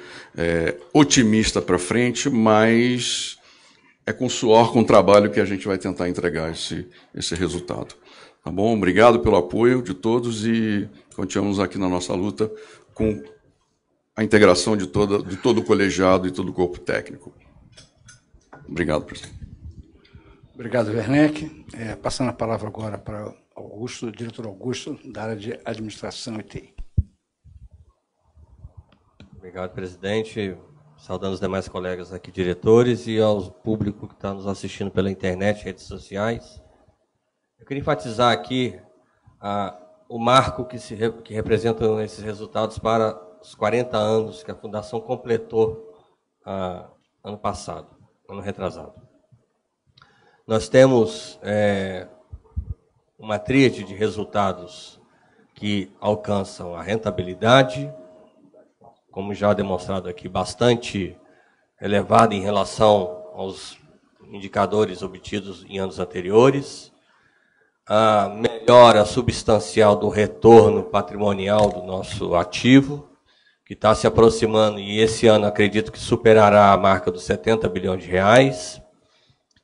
otimista para frente, mas é com suor, com trabalho que a gente vai tentar entregar esse resultado. Tá bom? Obrigado pelo apoio de todos e continuamos aqui na nossa luta com a integração de todo o colegiado e todo o corpo técnico. Obrigado, presidente. Obrigado, Werneck. Passando a palavra agora para Augusto, diretor Augusto, da área de Administração e TI. Obrigado, presidente. Saudando os demais colegas aqui, diretores, e ao público que está nos assistindo pela internet, redes sociais. Eu queria enfatizar aqui o marco que representam esses resultados para os 40 anos que a Fundação completou ano passado, ano retrasado. Nós temos uma tríade de resultados que alcançam a rentabilidade, como já demonstrado aqui, bastante elevada em relação aos indicadores obtidos em anos anteriores, a melhora substancial do retorno patrimonial do nosso ativo, que está se aproximando, e esse ano acredito que superará a marca dos 70 bilhões de reais.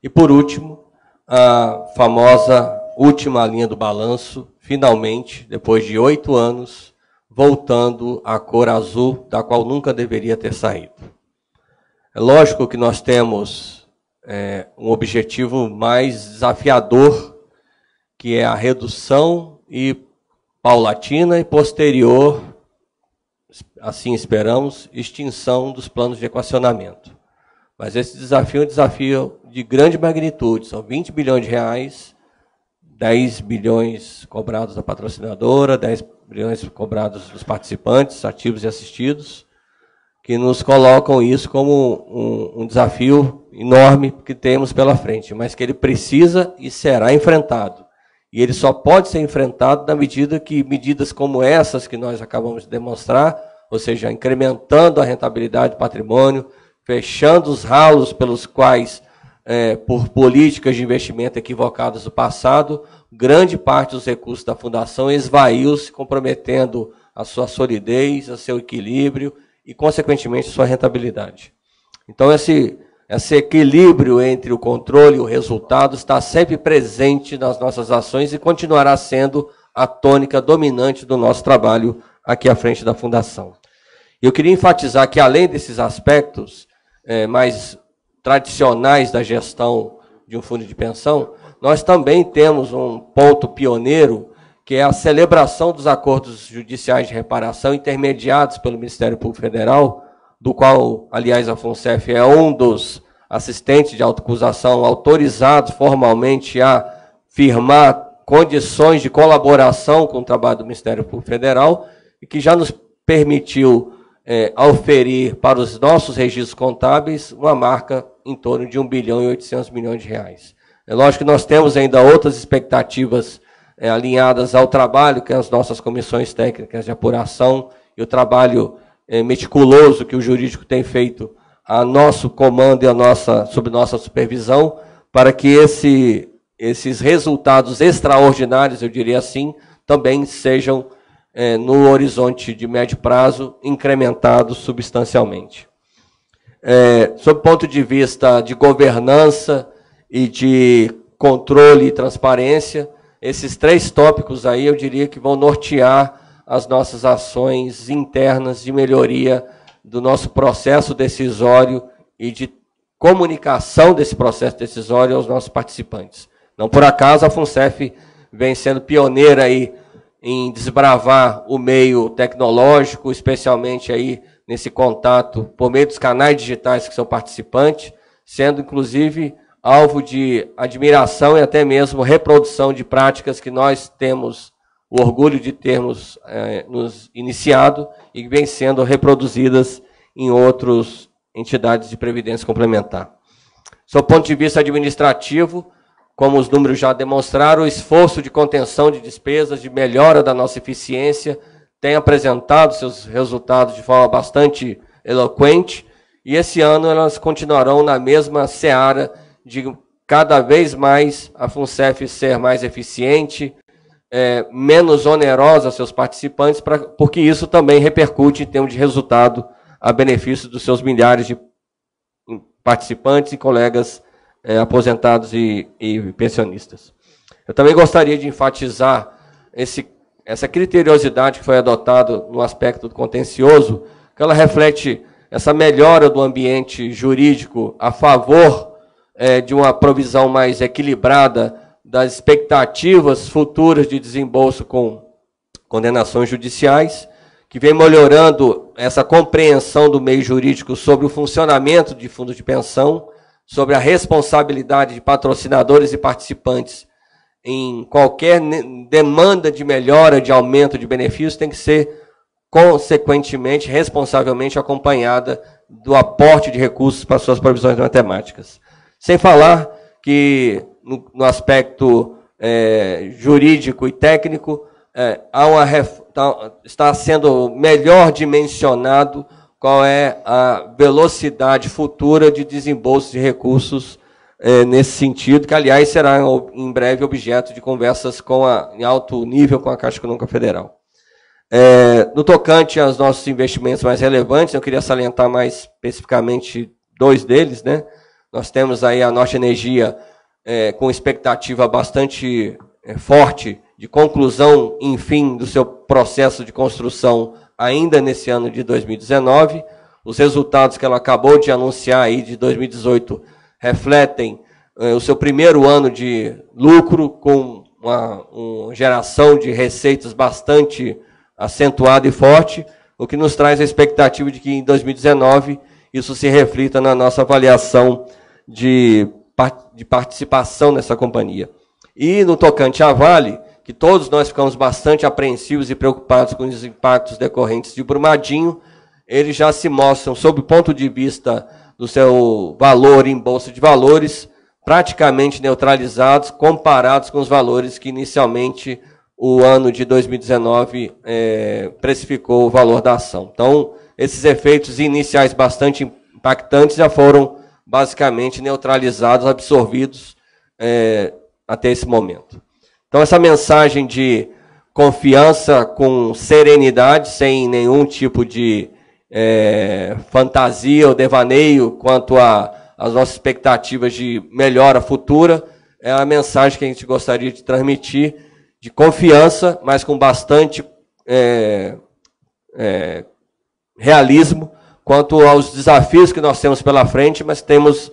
E, por último, a famosa última linha do balanço, finalmente, depois de 8 anos, voltando à cor azul, da qual nunca deveria ter saído. É lógico que nós temos um objetivo mais desafiador, que é a redução e paulatina e posterior, assim esperamos, extinção dos planos de equacionamento. Mas esse desafio é um desafio de grande magnitude, são 20 bilhões de reais, 10 bilhões cobrados da patrocinadora, 10 bilhões cobrados dos participantes, ativos e assistidos, que nos colocam isso como um desafio enorme que temos pela frente, mas que ele precisa e será enfrentado. E ele só pode ser enfrentado na medida que medidas como essas que nós acabamos de demonstrar, ou seja, incrementando a rentabilidade do patrimônio, fechando os ralos pelos quais, por políticas de investimento equivocadas do passado, grande parte dos recursos da Fundação esvaiu-se, comprometendo a sua solidez, o seu equilíbrio e, consequentemente, a sua rentabilidade. Então, esse equilíbrio entre o controle e o resultado está sempre presente nas nossas ações e continuará sendo a tônica dominante do nosso trabalho aqui à frente da Fundação. Eu queria enfatizar que, além desses aspectos mais tradicionais da gestão de um fundo de pensão, nós também temos um ponto pioneiro, que é a celebração dos acordos judiciais de reparação intermediados pelo Ministério Público Federal, do qual, aliás, a FUNCEF é um dos assistentes de autoacusação autorizados formalmente a firmar condições de colaboração com o trabalho do Ministério Público Federal e que já nos permitiu auferir para os nossos registros contábeis uma marca em torno de 1 bilhão e 800 milhões de reais. É lógico que nós temos ainda outras expectativas alinhadas ao trabalho que as nossas comissões técnicas de apuração e o trabalho meticuloso que o jurídico tem feito a nosso comando e sob nossa supervisão, para que esses resultados extraordinários, eu diria assim, também sejam, no horizonte de médio prazo, incrementados substancialmente. Sob o ponto de vista de governança e de controle e transparência, esses 3 tópicos aí eu diria que vão nortear as nossas ações internas de melhoria do nosso processo decisório e de comunicação desse processo decisório aos nossos participantes. Não por acaso a FUNCEF vem sendo pioneira aí em desbravar o meio tecnológico, especialmente aí nesse contato por meio dos canais digitais que são participantes, sendo inclusive alvo de admiração e até mesmo reprodução de práticas que nós temos o orgulho de termos nos iniciado e vem sendo reproduzidas em outras entidades de previdência complementar. Do ponto de vista administrativo, como os números já demonstraram, o esforço de contenção de despesas, de melhora da nossa eficiência, tem apresentado seus resultados de forma bastante eloquente, e esse ano elas continuarão na mesma seara de cada vez mais a FUNCEF ser mais eficiente, menos onerosa aos seus participantes, porque isso também repercute em termos de resultado a benefício dos seus milhares de participantes e colegas aposentados e pensionistas. Eu também gostaria de enfatizar essa criteriosidade que foi adotada no aspecto contencioso, que ela reflete essa melhora do ambiente jurídico a favor de uma provisão mais equilibrada das expectativas futuras de desembolso com condenações judiciais, que vem melhorando essa compreensão do meio jurídico sobre o funcionamento de fundos de pensão, sobre a responsabilidade de patrocinadores e participantes em qualquer demanda de melhora, de aumento de benefícios, tem que ser, consequentemente, responsavelmente acompanhada do aporte de recursos para suas provisões matemáticas. Sem falar que, no aspecto jurídico e técnico, está sendo melhor dimensionado qual é a velocidade futura de desembolso de recursos nesse sentido, que, aliás, será em breve objeto de conversas em alto nível com a Caixa Econômica Federal. No tocante aos nossos investimentos mais relevantes, eu queria salientar mais especificamente 2 deles, né? Nós temos aí a Norte Energia com expectativa bastante forte de conclusão, enfim, do seu processo de construção ainda nesse ano de 2019. Os resultados que ela acabou de anunciar aí de 2018 refletem o seu primeiro ano de lucro, com uma geração de receitas bastante acentuada e forte, o que nos traz a expectativa de que em 2019 isso se reflita na nossa avaliação de participação nessa companhia. E no tocante à Vale, que todos nós ficamos bastante apreensivos e preocupados com os impactos decorrentes de Brumadinho, eles já se mostram, sob o ponto de vista do seu valor em Bolsa de Valores, praticamente neutralizados, comparados com os valores que inicialmente o ano de 2019 precificou o valor da ação. Então, esses efeitos iniciais bastante impactantes já foram basicamente neutralizados, absorvidos até esse momento. Então, essa mensagem de confiança com serenidade, sem nenhum tipo de fantasia ou devaneio quanto às nossas expectativas de melhora futura, é a mensagem que a gente gostaria de transmitir, de confiança, mas com bastante realismo quanto aos desafios que nós temos pela frente, mas temos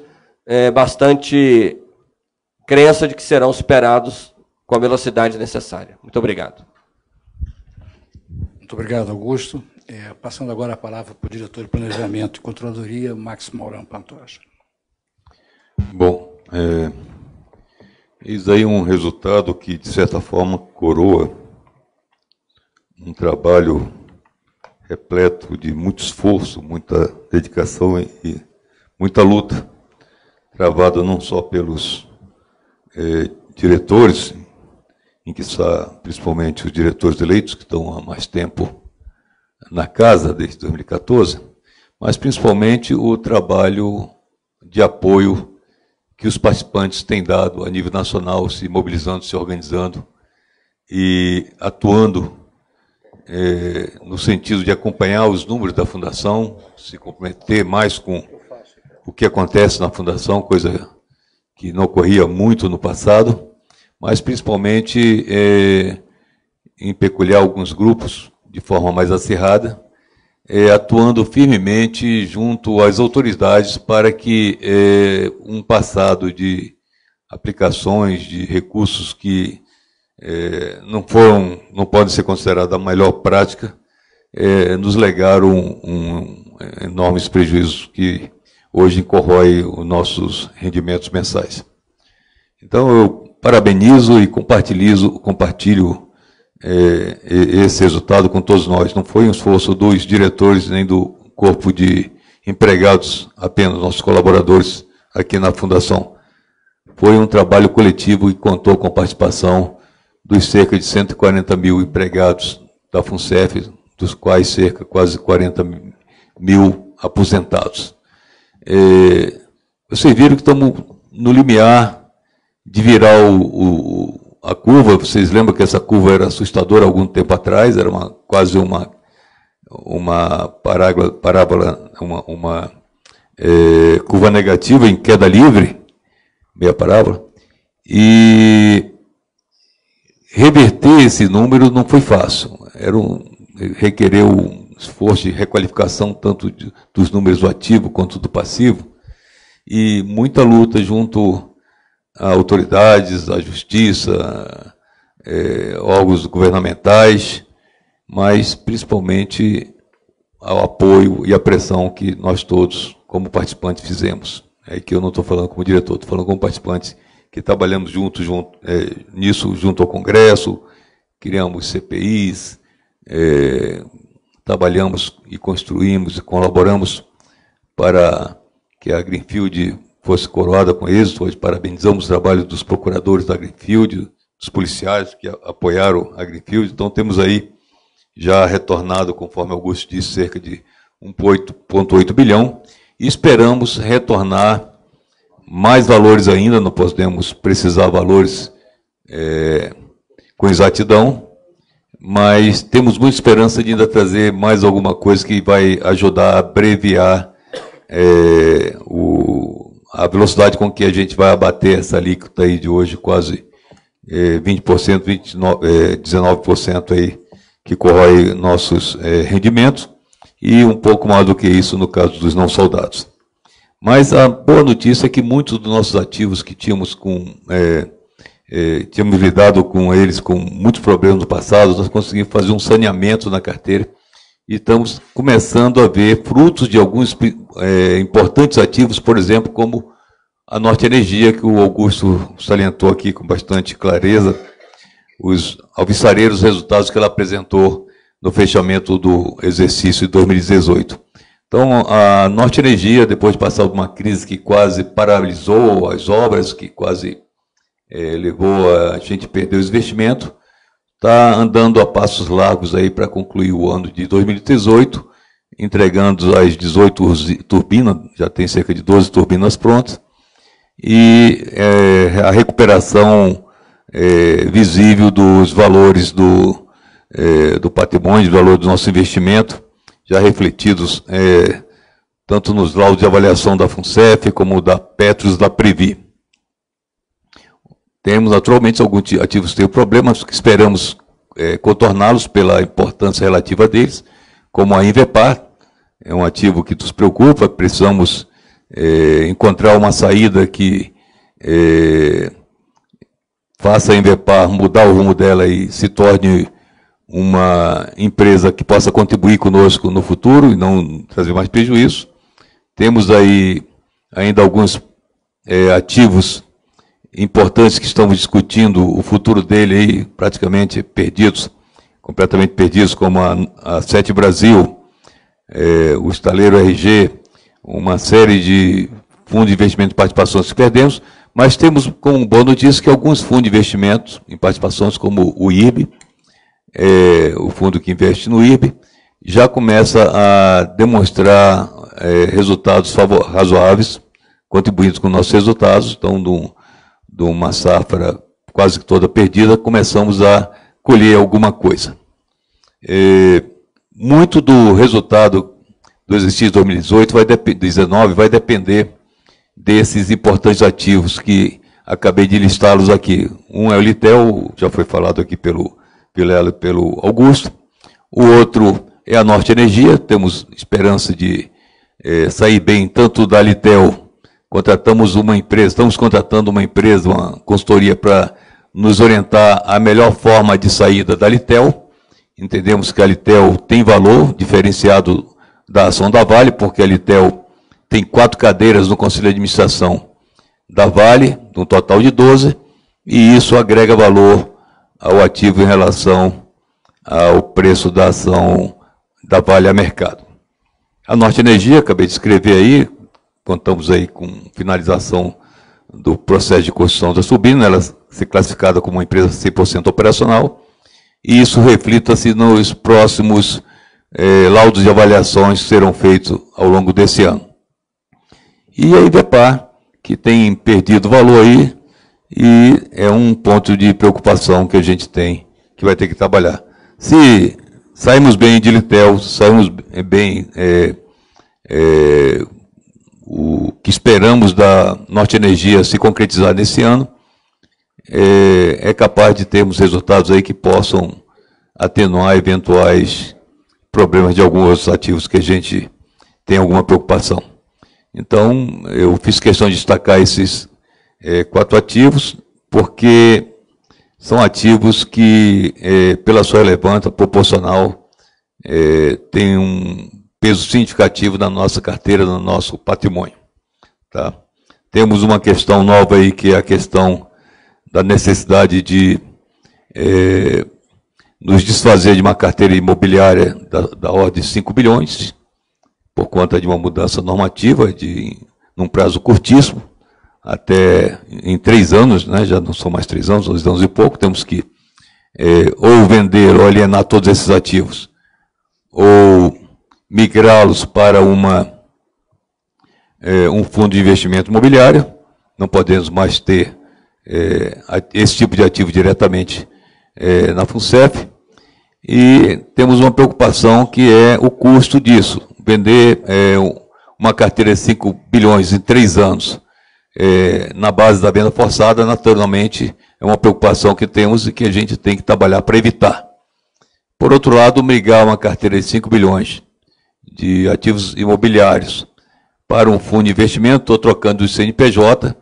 bastante crença de que serão superados com a velocidade necessária. Muito obrigado. Muito obrigado, Augusto. Passando agora a palavra para o diretor de Planejamento e Controladoria, Max Mourão Pantoja. Bom, eis aí um resultado que, de certa forma, coroa um trabalho repleto de muito esforço, muita dedicação e muita luta, travada não só pelos diretores, em que está principalmente os diretores eleitos, que estão há mais tempo na casa, desde 2014, mas principalmente o trabalho de apoio que os participantes têm dado a nível nacional, se mobilizando, se organizando e atuando no sentido de acompanhar os números da Fundação, se comprometer mais com o que acontece na Fundação, coisa que não ocorria muito no passado, mas principalmente em peculiar alguns grupos de forma mais acirrada, atuando firmemente junto às autoridades para que um passado de aplicações de recursos que não podem ser considerados a melhor prática, nos legaram enormes prejuízos que hoje corrói os nossos rendimentos mensais. Então, eu parabenizo e compartilho esse resultado com todos nós. Não foi um esforço dos diretores nem do corpo de empregados, apenas nossos colaboradores aqui na Fundação. Foi um trabalho coletivo e contou com a participação dos cerca de 140 mil empregados da FUNCEF, dos quais cerca quase 40 mil aposentados. Vocês viram que estamos no limiar de virar a curva. Vocês lembram que essa curva era assustadora algum tempo atrás, era quase uma parábola, uma curva negativa em queda livre, meia parábola, e reverter esse número não foi fácil. Requereu um esforço de requalificação tanto dos números do ativo quanto do passivo, e muita luta junto a autoridades, à justiça, órgãos governamentais, mas principalmente ao apoio e à pressão que nós todos, como participantes, fizemos. É que eu não estou falando como diretor, estou falando como participantes que trabalhamos nisso junto ao Congresso, criamos CPIs, trabalhamos e construímos e colaboramos para que a Greenfield fosse coroada com êxito. Hoje parabenizamos o trabalho dos procuradores da Greenfield, dos policiais que apoiaram a Greenfield. Então temos aí já retornado, conforme Augusto disse, cerca de 1,8 bilhão, e esperamos retornar mais valores ainda. Não podemos precisar valores com exatidão, mas temos muita esperança de ainda trazer mais alguma coisa que vai ajudar a abreviar a velocidade com que a gente vai abater essa alíquota aí de hoje, quase 20%, 19% aí, que corrói nossos rendimentos, e um pouco mais do que isso no caso dos não soldados. Mas a boa notícia é que muitos dos nossos ativos que tínhamos lidado com eles com muitos problemas no passado, nós conseguimos fazer um saneamento na carteira e estamos começando a ver frutos de alguns importantes ativos, por exemplo, como a Norte Energia, que o Augusto salientou aqui com bastante clareza, os alvissareiros resultados que ela apresentou no fechamento do exercício de 2018. Então, a Norte Energia, depois de passar por uma crise que quase paralisou as obras, que quase levou a gente a perder o investimento, está andando a passos largos aí para concluir o ano de 2018, entregando as 18 turbinas, já tem cerca de 12 turbinas prontas, e a recuperação visível dos valores do patrimônio, do valor do nosso investimento, já refletidos tanto nos laudos de avaliação da FUNCEF, como da Petros, da Previ. Temos, naturalmente, alguns ativos que têm problemas, que esperamos contorná-los pela importância relativa deles, como a Invepar, é um ativo que nos preocupa, precisamos encontrar uma saída que faça a Invepar mudar o rumo dela e se torne uma empresa que possa contribuir conosco no futuro e não trazer mais prejuízo. Temos aí ainda alguns ativos importantes que estamos discutindo o futuro dele aí, praticamente perdidos, completamente perdidos, como a Sete Brasil, o Estaleiro RG, uma série de fundos de investimento de participações que perdemos, mas temos como boa notícia que alguns fundos de investimentos em participações, como o IRB, o fundo que investe no IRB, já começa a demonstrar resultados razoáveis, contribuindo com nossos resultados. Então, de uma safra quase que toda perdida, começamos a colher alguma coisa. Muito do resultado do exercício de 2018 vai depender desses importantes ativos que acabei de listá-los aqui. Um é o Litel, já foi falado aqui pelo Augusto. O outro é a Norte Energia. Temos esperança de sair bem tanto da Litel. Estamos contratando uma empresa, uma consultoria, para nos orientar a melhor forma de saída da Litel. Entendemos que a Litel tem valor diferenciado da ação da Vale, porque a Litel tem 4 cadeiras no Conselho de Administração da Vale, um total de 12, e isso agrega valor ao ativo em relação ao preço da ação da Vale a mercado. A Norte Energia, acabei de escrever aí, contamos aí com finalização do processo de construção da turbina, ela se classificada como uma empresa 100% operacional, e isso reflita-se nos próximos laudos de avaliações que serão feitos ao longo desse ano. E a Ivepar, que tem perdido valor aí, e é um ponto de preocupação que a gente tem, que vai ter que trabalhar. Se saímos bem de Litel, saímos bem o que esperamos da Norte Energia se concretizar nesse ano, é capaz de termos resultados aí que possam atenuar eventuais problemas de alguns outros ativos que a gente tem alguma preocupação. Então, eu fiz questão de destacar esses 4 ativos, porque são ativos que, pela sua relevância proporcional, têm um peso significativo na nossa carteira, no nosso patrimônio. Tá? Temos uma questão nova aí, que é a questão da necessidade de nos desfazer de uma carteira imobiliária da ordem de 5 bilhões, por conta de uma mudança normativa num prazo curtíssimo, até em 3 anos, né, já não são mais 3 anos, 2 anos e pouco, temos que ou vender ou alienar todos esses ativos, ou migrá-los para um fundo de investimento imobiliário. Não podemos mais ter esse tipo de ativo diretamente na FUNCEF, e temos uma preocupação que é o custo disso. Vender uma carteira de 5 bilhões em 3 anos na base da venda forçada, naturalmente, é uma preocupação que temos e que a gente tem que trabalhar para evitar. Por outro lado, migrar uma carteira de 5 bilhões de ativos imobiliários para um fundo de investimento, estou trocando o CNPJ,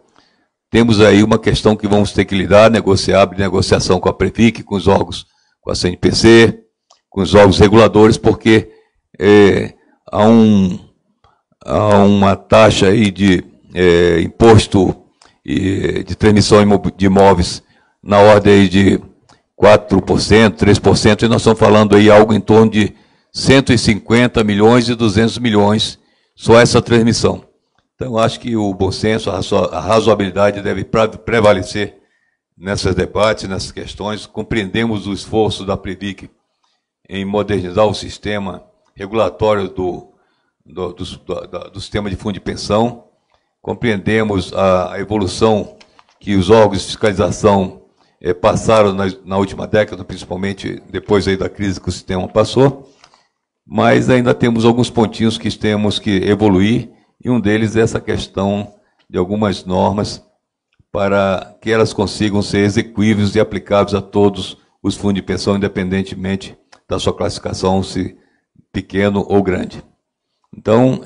temos aí uma questão que vamos ter que lidar, negociação com a Previc, com os órgãos, com a CNPC, com os órgãos reguladores, porque há uma taxa aí de imposto de transmissão de imóveis na ordem aí de 4%, 3%, e nós estamos falando aí algo em torno de 150 milhões e 200 milhões, só essa transmissão. Então, acho que o bom senso, a razoabilidade deve prevalecer nesses debates, nessas questões. Compreendemos o esforço da Previc em modernizar o sistema regulatório do sistema de fundo de pensão. Compreendemos a evolução que os órgãos de fiscalização passaram na última década, principalmente depois aí da crise que o sistema passou, mas ainda temos alguns pontinhos que temos que evoluir, e um deles é essa questão de algumas normas para que elas consigam ser execuíveis e aplicáveis a todos os fundos de pensão, independentemente da sua classificação, se pequeno ou grande. Então,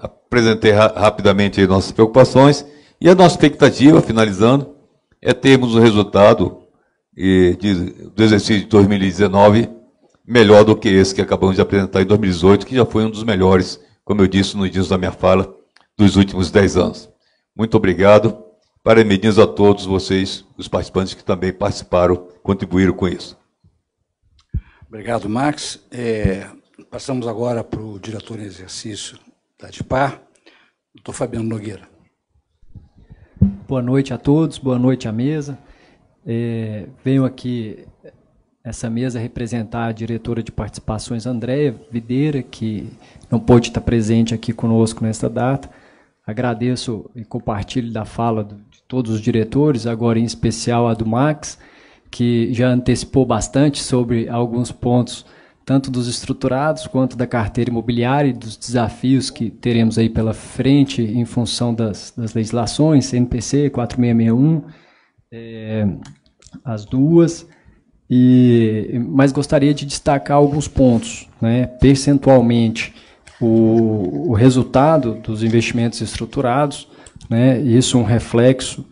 apresentei rapidamente nossas preocupações, e a nossa expectativa, finalizando, é termos o resultado do exercício de 2019 melhor do que esse que acabamos de apresentar em 2018, que já foi um dos melhores, como eu disse no início da minha fala, dos últimos 10 anos. Muito obrigado. Parabéns a todos vocês, os participantes que também participaram, contribuíram com isso. Obrigado, Max. Passamos agora para o diretor em exercício da ADIPAR, doutor Fabiano Nogueira. Boa noite a todos, boa noite à mesa. Venho aqui, essa mesa, representar a diretora de participações, Andréia Videira, que não pôde estar presente aqui conosco nesta data. Agradeço e compartilho da fala de todos os diretores, agora em especial a do Max, que já antecipou bastante sobre alguns pontos, tanto dos estruturados quanto da carteira imobiliária e dos desafios que teremos aí pela frente em função das legislações, CNPC 4661, as duas, mas gostaria de destacar alguns pontos, né? Percentualmente, o resultado dos investimentos estruturados, né? Isso é um reflexo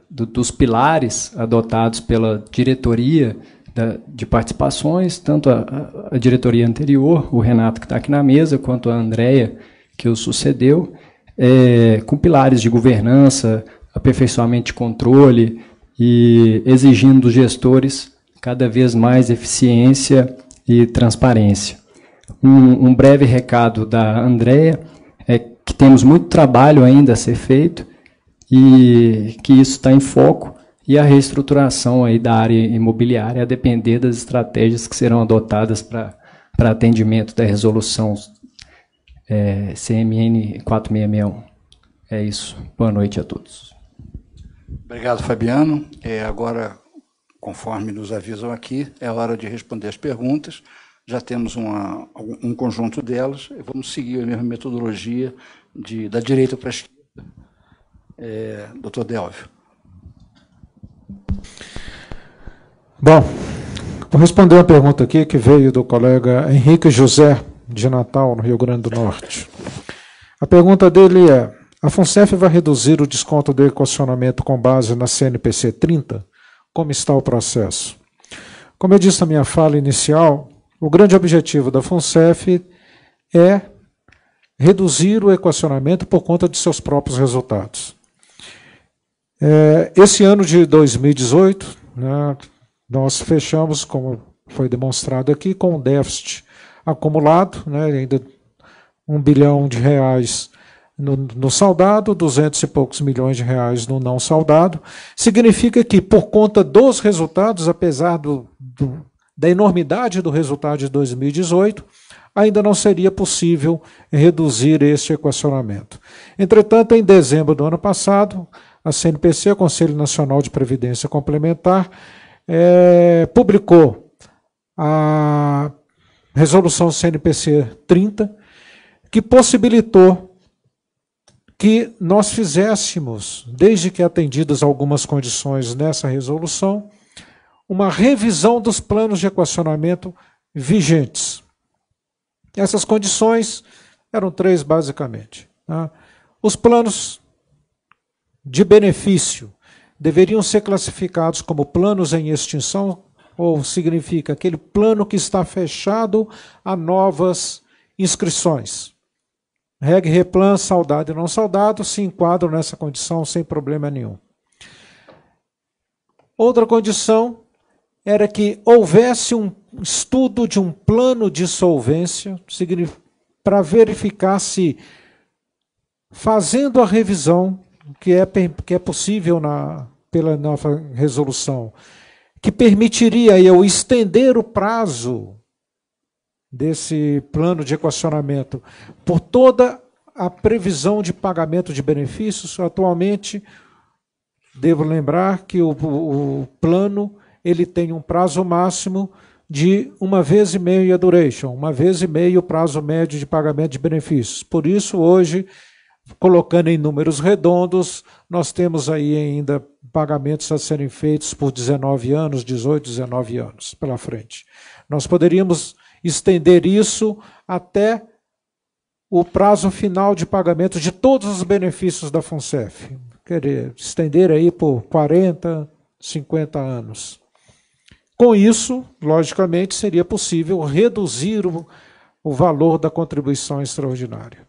dos pilares adotados pela diretoria de participações, tanto a diretoria anterior, o Renato que está aqui na mesa, quanto a Andréia, que o sucedeu, com pilares de governança, aperfeiçoamento de controle e exigindo dos gestores cada vez mais eficiência e transparência. Um breve recado da Andréia é que temos muito trabalho ainda a ser feito e que isso está em foco, e a reestruturação aí da área imobiliária a depender das estratégias que serão adotadas para atendimento da resolução CMN 4661. É isso. Boa noite a todos. Obrigado, Fabiano. Agora, conforme nos avisam aqui, é hora de responder as perguntas. Já temos um conjunto delas. Vamos seguir a mesma metodologia da direita para a esquerda. Doutor Delvio. Bom, vou responder uma pergunta aqui que veio do colega Henrique José, de Natal, no Rio Grande do Norte. A pergunta dele é: a FUNCEF vai reduzir o desconto do equacionamento com base na CNPC 30? Como está o processo? Como eu disse na minha fala inicial, o grande objetivo da FUNCEF é reduzir o equacionamento por conta de seus próprios resultados. Esse ano de 2018, né, nós fechamos, como foi demonstrado aqui, com um déficit acumulado, né, ainda R$ 1 bilhão no saldado, 200 e poucos milhões de reais no não saldado. Significa que, por conta dos resultados, apesar da enormidade do resultado de 2018, ainda não seria possível reduzir este equacionamento. Entretanto, em dezembro do ano passado, a CNPC, o Conselho Nacional de Previdência Complementar, publicou a resolução CNPC 30, que possibilitou que nós fizéssemos, desde que atendidas algumas condições nessa resolução, uma revisão dos planos de equacionamento vigentes. Essas condições eram 3, basicamente. Tá? Os planos de benefício deveriam ser classificados como planos em extinção, ou significa aquele plano que está fechado a novas inscrições. Reg, replan, saldado e não saldado se enquadram nessa condição sem problema nenhum. Outra condição era que houvesse um estudo de um plano de solvência para verificar se, fazendo a revisão, que é possível pela nova resolução, que permitiria eu estender o prazo desse plano de equacionamento por toda a previsão de pagamento de benefícios. Atualmente, devo lembrar que o plano ele tem um prazo máximo de 1,5 vezes a duration, 1,5 vezes o prazo médio de pagamento de benefícios. Por isso, hoje, colocando em números redondos, nós temos aí ainda pagamentos a serem feitos por 19 anos, 18, 19 anos pela frente. Nós poderíamos estender isso até o prazo final de pagamento de todos os benefícios da FUNCEF. Querer estender aí por 40, 50 anos. Com isso, logicamente, seria possível reduzir o valor da contribuição extraordinária.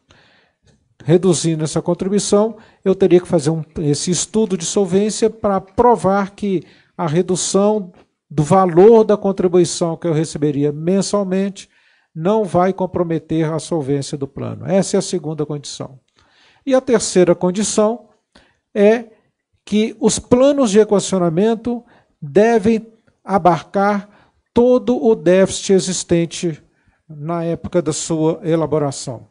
Reduzindo essa contribuição, eu teria que fazer esse estudo de solvência para provar que a redução do valor da contribuição que eu receberia mensalmente não vai comprometer a solvência do plano. Essa é a segunda condição. E a terceira condição é que os planos de equacionamento devem abarcar todo o déficit existente na época da sua elaboração.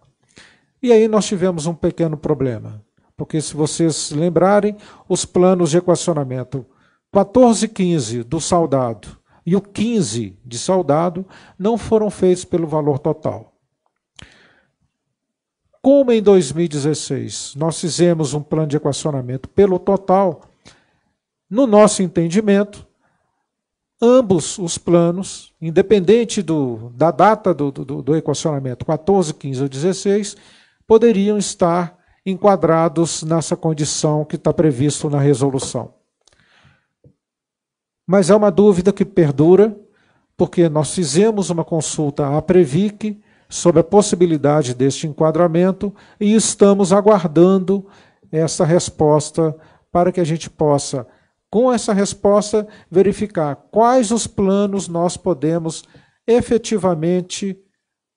E aí nós tivemos um pequeno problema, porque se vocês lembrarem, os planos de equacionamento 14 e 15 do saldado e o 15 de saldado não foram feitos pelo valor total. Como em 2016 nós fizemos um plano de equacionamento pelo total, no nosso entendimento, ambos os planos, independente da data do equacionamento, 14, 15 ou 16, poderiam estar enquadrados nessa condição que está previsto na resolução. Mas é uma dúvida que perdura, porque nós fizemos uma consulta à Previc sobre a possibilidade deste enquadramento e estamos aguardando essa resposta para que a gente possa com essa resposta, verificar quais os planos nós podemos efetivamente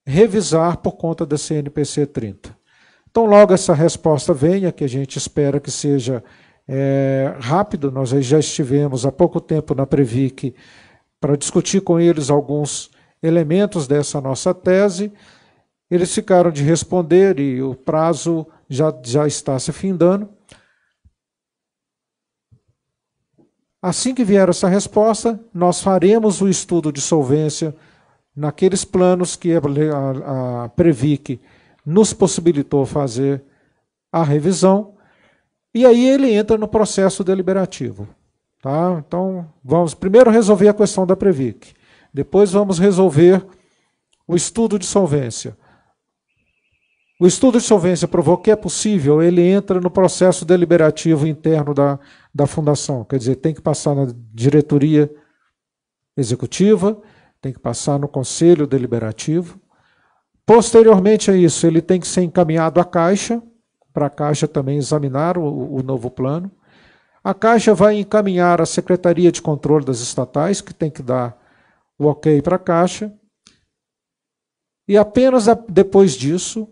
revisar por conta da CNPC 30. Então, logo essa resposta venha, que a gente espera que seja rápido, nós já estivemos há pouco tempo na Previc para discutir com eles alguns elementos dessa nossa tese. Eles ficaram de responder e o prazo já está se findando. Assim que vier essa resposta, nós faremos o estudo de solvência naqueles planos que a Previc nos possibilitou fazer a revisão, e aí ele entra no processo deliberativo. Tá? Então, vamos primeiro resolver a questão da Previc, depois vamos resolver o estudo de solvência. O estudo de solvência provou que é possível, ele entra no processo deliberativo interno da Fundação. Quer dizer, tem que passar na diretoria executiva, tem que passar no conselho deliberativo. Posteriormente a isso, ele tem que ser encaminhado à Caixa, para a Caixa também examinar o novo plano. A Caixa vai encaminhar à Secretaria de Controle das Estatais, que tem que dar o ok para a Caixa. E apenas depois disso,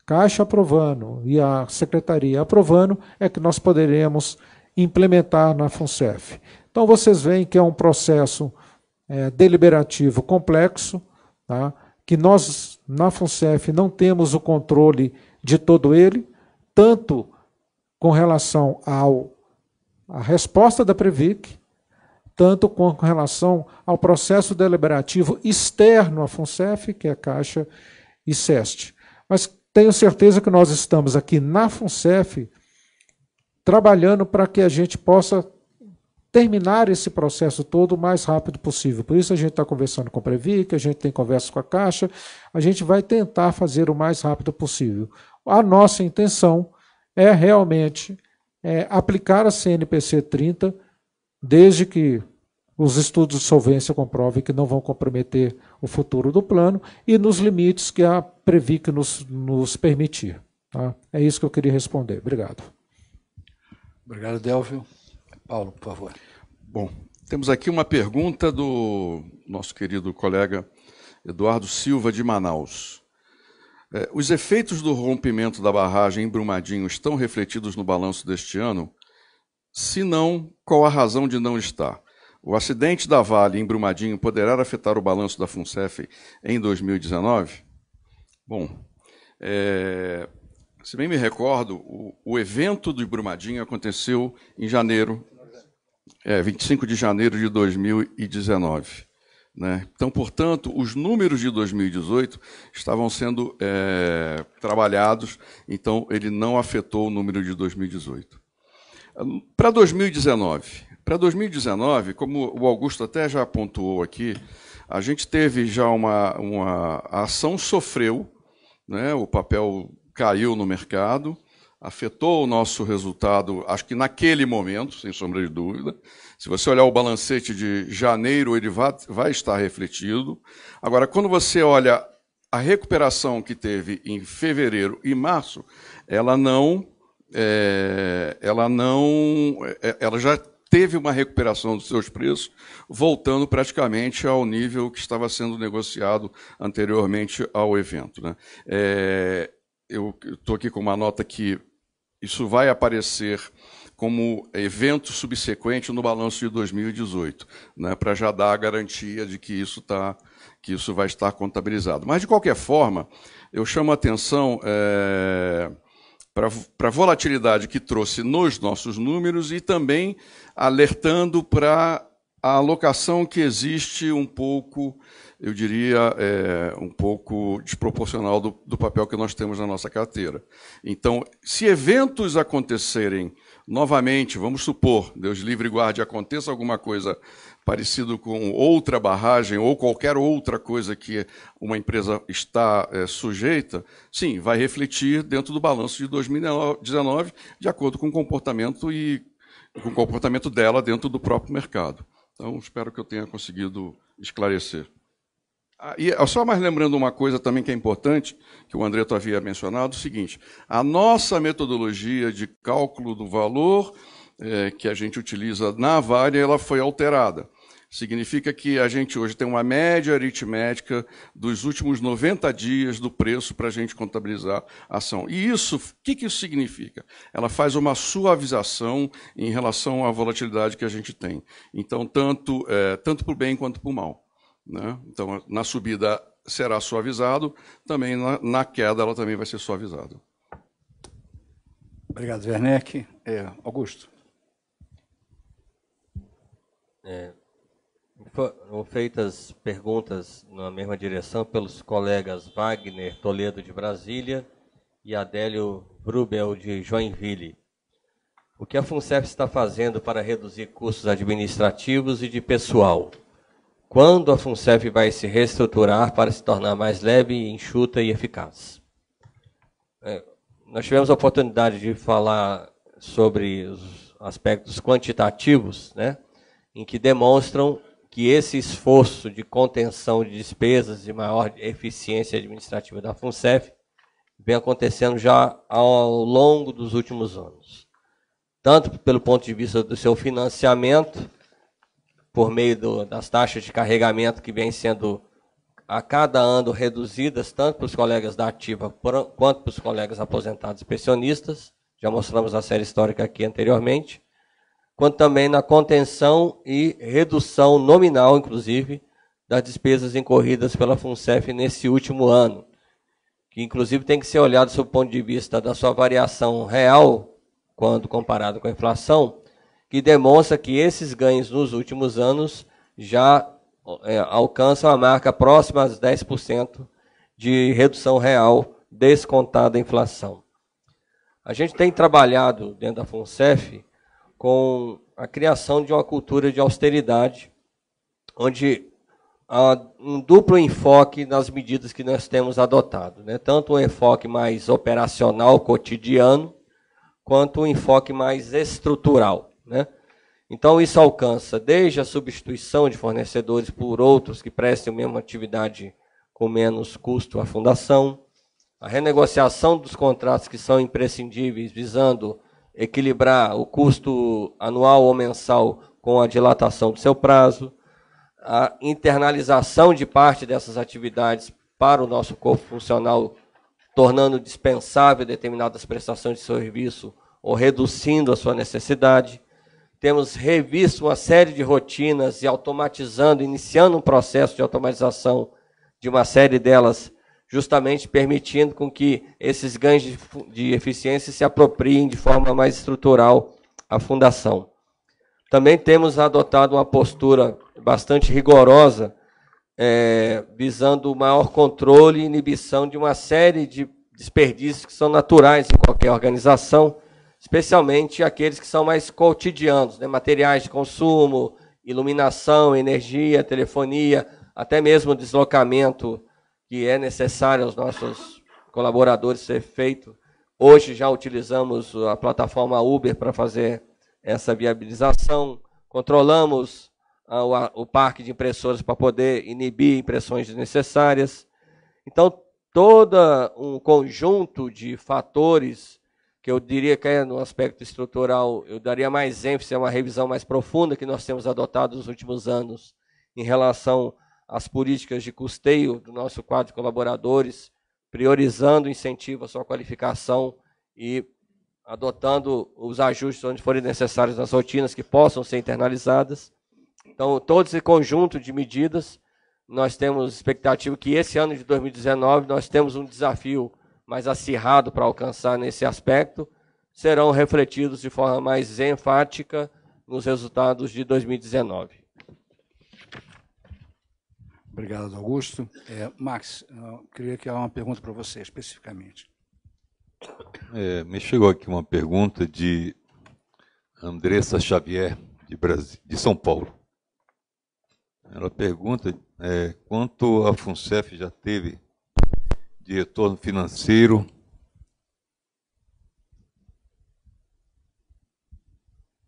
Caixa aprovando e a Secretaria aprovando, é que nós poderemos implementar na FUNCEF. Então, vocês veem que é um processo deliberativo complexo, tá? Que nós, na FUNCEF, não temos o controle de todo ele, tanto com relação à resposta da Previc, tanto com relação ao processo deliberativo externo à FUNCEF, que é a Caixa e SEST. Mas tenho certeza que nós estamos aqui na FUNCEF trabalhando para que a gente possa terminar esse processo todo o mais rápido possível. Por isso a gente está conversando com a Previc, a gente tem conversa com a Caixa, a gente vai tentar fazer o mais rápido possível. A nossa intenção é realmente aplicar a CNPC 30, desde que os estudos de solvência comprovem que não vão comprometer o futuro do plano e nos limites que a Previc nos permitir. Tá? É isso que eu queria responder. Obrigado. Obrigado, Délvio. Paulo, por favor. Bom, temos aqui uma pergunta do nosso querido colega Eduardo Silva, de Manaus. Os efeitos do rompimento da barragem em Brumadinho estão refletidos no balanço deste ano? Se não, qual a razão de não estar? O acidente da Vale em Brumadinho poderá afetar o balanço da FUNCEF em 2019? Bom, se bem me recordo, o evento de Brumadinho aconteceu em janeiro, 25 de janeiro de 2019. Né? Então, portanto, os números de 2018 estavam sendo trabalhados, então ele não afetou o número de 2018. Para 2019, como o Augusto até já pontuou aqui, a gente teve já a ação sofreu, né? O papel caiu no mercado, afetou o nosso resultado, acho que naquele momento, sem sombra de dúvida. Se você olhar o balancete de janeiro, ele vai estar refletido. Agora, quando você olha a recuperação que teve em fevereiro e março, ela já teve uma recuperação dos seus preços, voltando praticamente ao nível que estava sendo negociado anteriormente ao evento. Né? Eu estou aqui com uma nota que isso vai aparecer como evento subsequente no balanço de 2018, né, para já dar a garantia de que isso vai estar contabilizado. Mas, de qualquer forma, eu chamo a atenção para a volatilidade que trouxe nos nossos números e também alertando para a alocação que existe um pouco, eu diria, um pouco desproporcional do papel que nós temos na nossa carteira. Então, se eventos acontecerem novamente, vamos supor, Deus livre e guarde, aconteça alguma coisa parecido com outra barragem ou qualquer outra coisa que uma empresa está sujeita, sim, vai refletir dentro do balanço de 2019, de acordo com o comportamento dela dentro do próprio mercado. Então, espero que eu tenha conseguido esclarecer. E só mais lembrando uma coisa também que é importante, que o Andreto havia mencionado, o seguinte: a nossa metodologia de cálculo do valor que a gente utiliza na Vale, ela foi alterada. Significa que a gente hoje tem uma média aritmética dos últimos 90 dias do preço para a gente contabilizar a ação. E isso, o que isso significa? Ela faz uma suavização em relação à volatilidade que a gente tem. Então, tanto para o bem quanto para o mal, né? Então, na subida será suavizado, também na queda ela também vai ser suavizada. Obrigado, Werneck. Augusto. Foram feitas perguntas na mesma direção pelos colegas Wagner Toledo, de Brasília, e Adélio Brubel, de Joinville. O que a FUNCEF está fazendo para reduzir custos administrativos e de pessoal? Quando a FUNCEF vai se reestruturar para se tornar mais leve, enxuta e eficaz? Nós tivemos a oportunidade de falar sobre os aspectos quantitativos, né, em que demonstram que esse esforço de contenção de despesas e maior eficiência administrativa da FUNCEF vem acontecendo já ao longo dos últimos anos. Tanto pelo ponto de vista do seu financiamento, por meio das taxas de carregamento que vêm sendo a cada ano reduzidas, tanto para os colegas da ativa quanto para os colegas aposentados e pensionistas, já mostramos a série histórica aqui anteriormente, quanto também na contenção e redução nominal, inclusive, das despesas incorridas pela FUNCEF nesse último ano, que inclusive tem que ser olhado sob o ponto de vista da sua variação real, quando comparado com a inflação, que demonstra que esses ganhos nos últimos anos já alcançam a marca próxima a 10% de redução real descontada a inflação. A gente tem trabalhado dentro da FUNCEF com a criação de uma cultura de austeridade, onde há um duplo enfoque nas medidas que nós temos adotado, né? Tanto um enfoque mais operacional, cotidiano, quanto um enfoque mais estrutural, né? Então, isso alcança desde a substituição de fornecedores por outros que prestem a mesma atividade com menos custo à fundação, a renegociação dos contratos que são imprescindíveis, visando equilibrar o custo anual ou mensal com a dilatação do seu prazo, a internalização de parte dessas atividades para o nosso corpo funcional, tornando dispensável determinadas prestações de serviço ou reduzindo a sua necessidade. Temos revisto uma série de rotinas e automatizando, iniciando um processo de automatização de uma série delas, justamente permitindo com que esses ganhos de eficiência se apropriem de forma mais estrutural à fundação. Também temos adotado uma postura bastante rigorosa, visando o maior controle e inibição de uma série de desperdícios que são naturais em qualquer organização, especialmente aqueles que são mais cotidianos, né? Materiais de consumo, iluminação, energia, telefonia, até mesmo deslocamento que é necessário aos nossos colaboradores ser feito. Hoje já utilizamos a plataforma Uber para fazer essa viabilização, controlamos o parque de impressoras para poder inibir impressões desnecessárias. Então, todo um conjunto de fatores que eu diria que no aspecto estrutural eu daria mais ênfase a uma revisão mais profunda que nós temos adotado nos últimos anos em relação às políticas de custeio do nosso quadro de colaboradores, priorizando o incentivo à sua qualificação e adotando os ajustes onde forem necessários nas rotinas que possam ser internalizadas. Então, todo esse conjunto de medidas, nós temos expectativa que esse ano de 2019 nós temos um desafio mais acirrado para alcançar nesse aspecto, serão refletidos de forma mais enfática nos resultados de 2019. Obrigado, Augusto. Max, eu queria que há uma pergunta para você, especificamente. Me chegou aqui uma pergunta de Andressa Xavier, de São Paulo. Ela pergunta quanto a FUNCEF já teve de retorno financeiro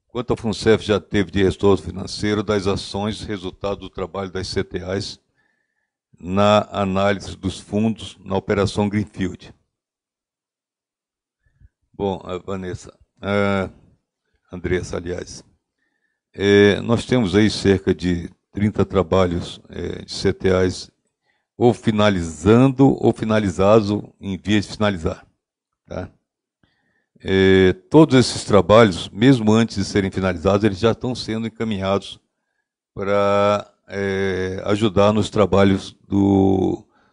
quanto a FUNCEF já teve de retorno financeiro das ações resultado do trabalho das CTAs na análise dos fundos na operação Greenfield. Bom, Vanessa, Andressa, aliás. Nós temos aí cerca de 30 trabalhos de CTAs ou finalizando ou finalizados em vias de finalizar. Tá? Todos esses trabalhos, mesmo antes de serem finalizados, eles já estão sendo encaminhados para ajudar nos trabalhos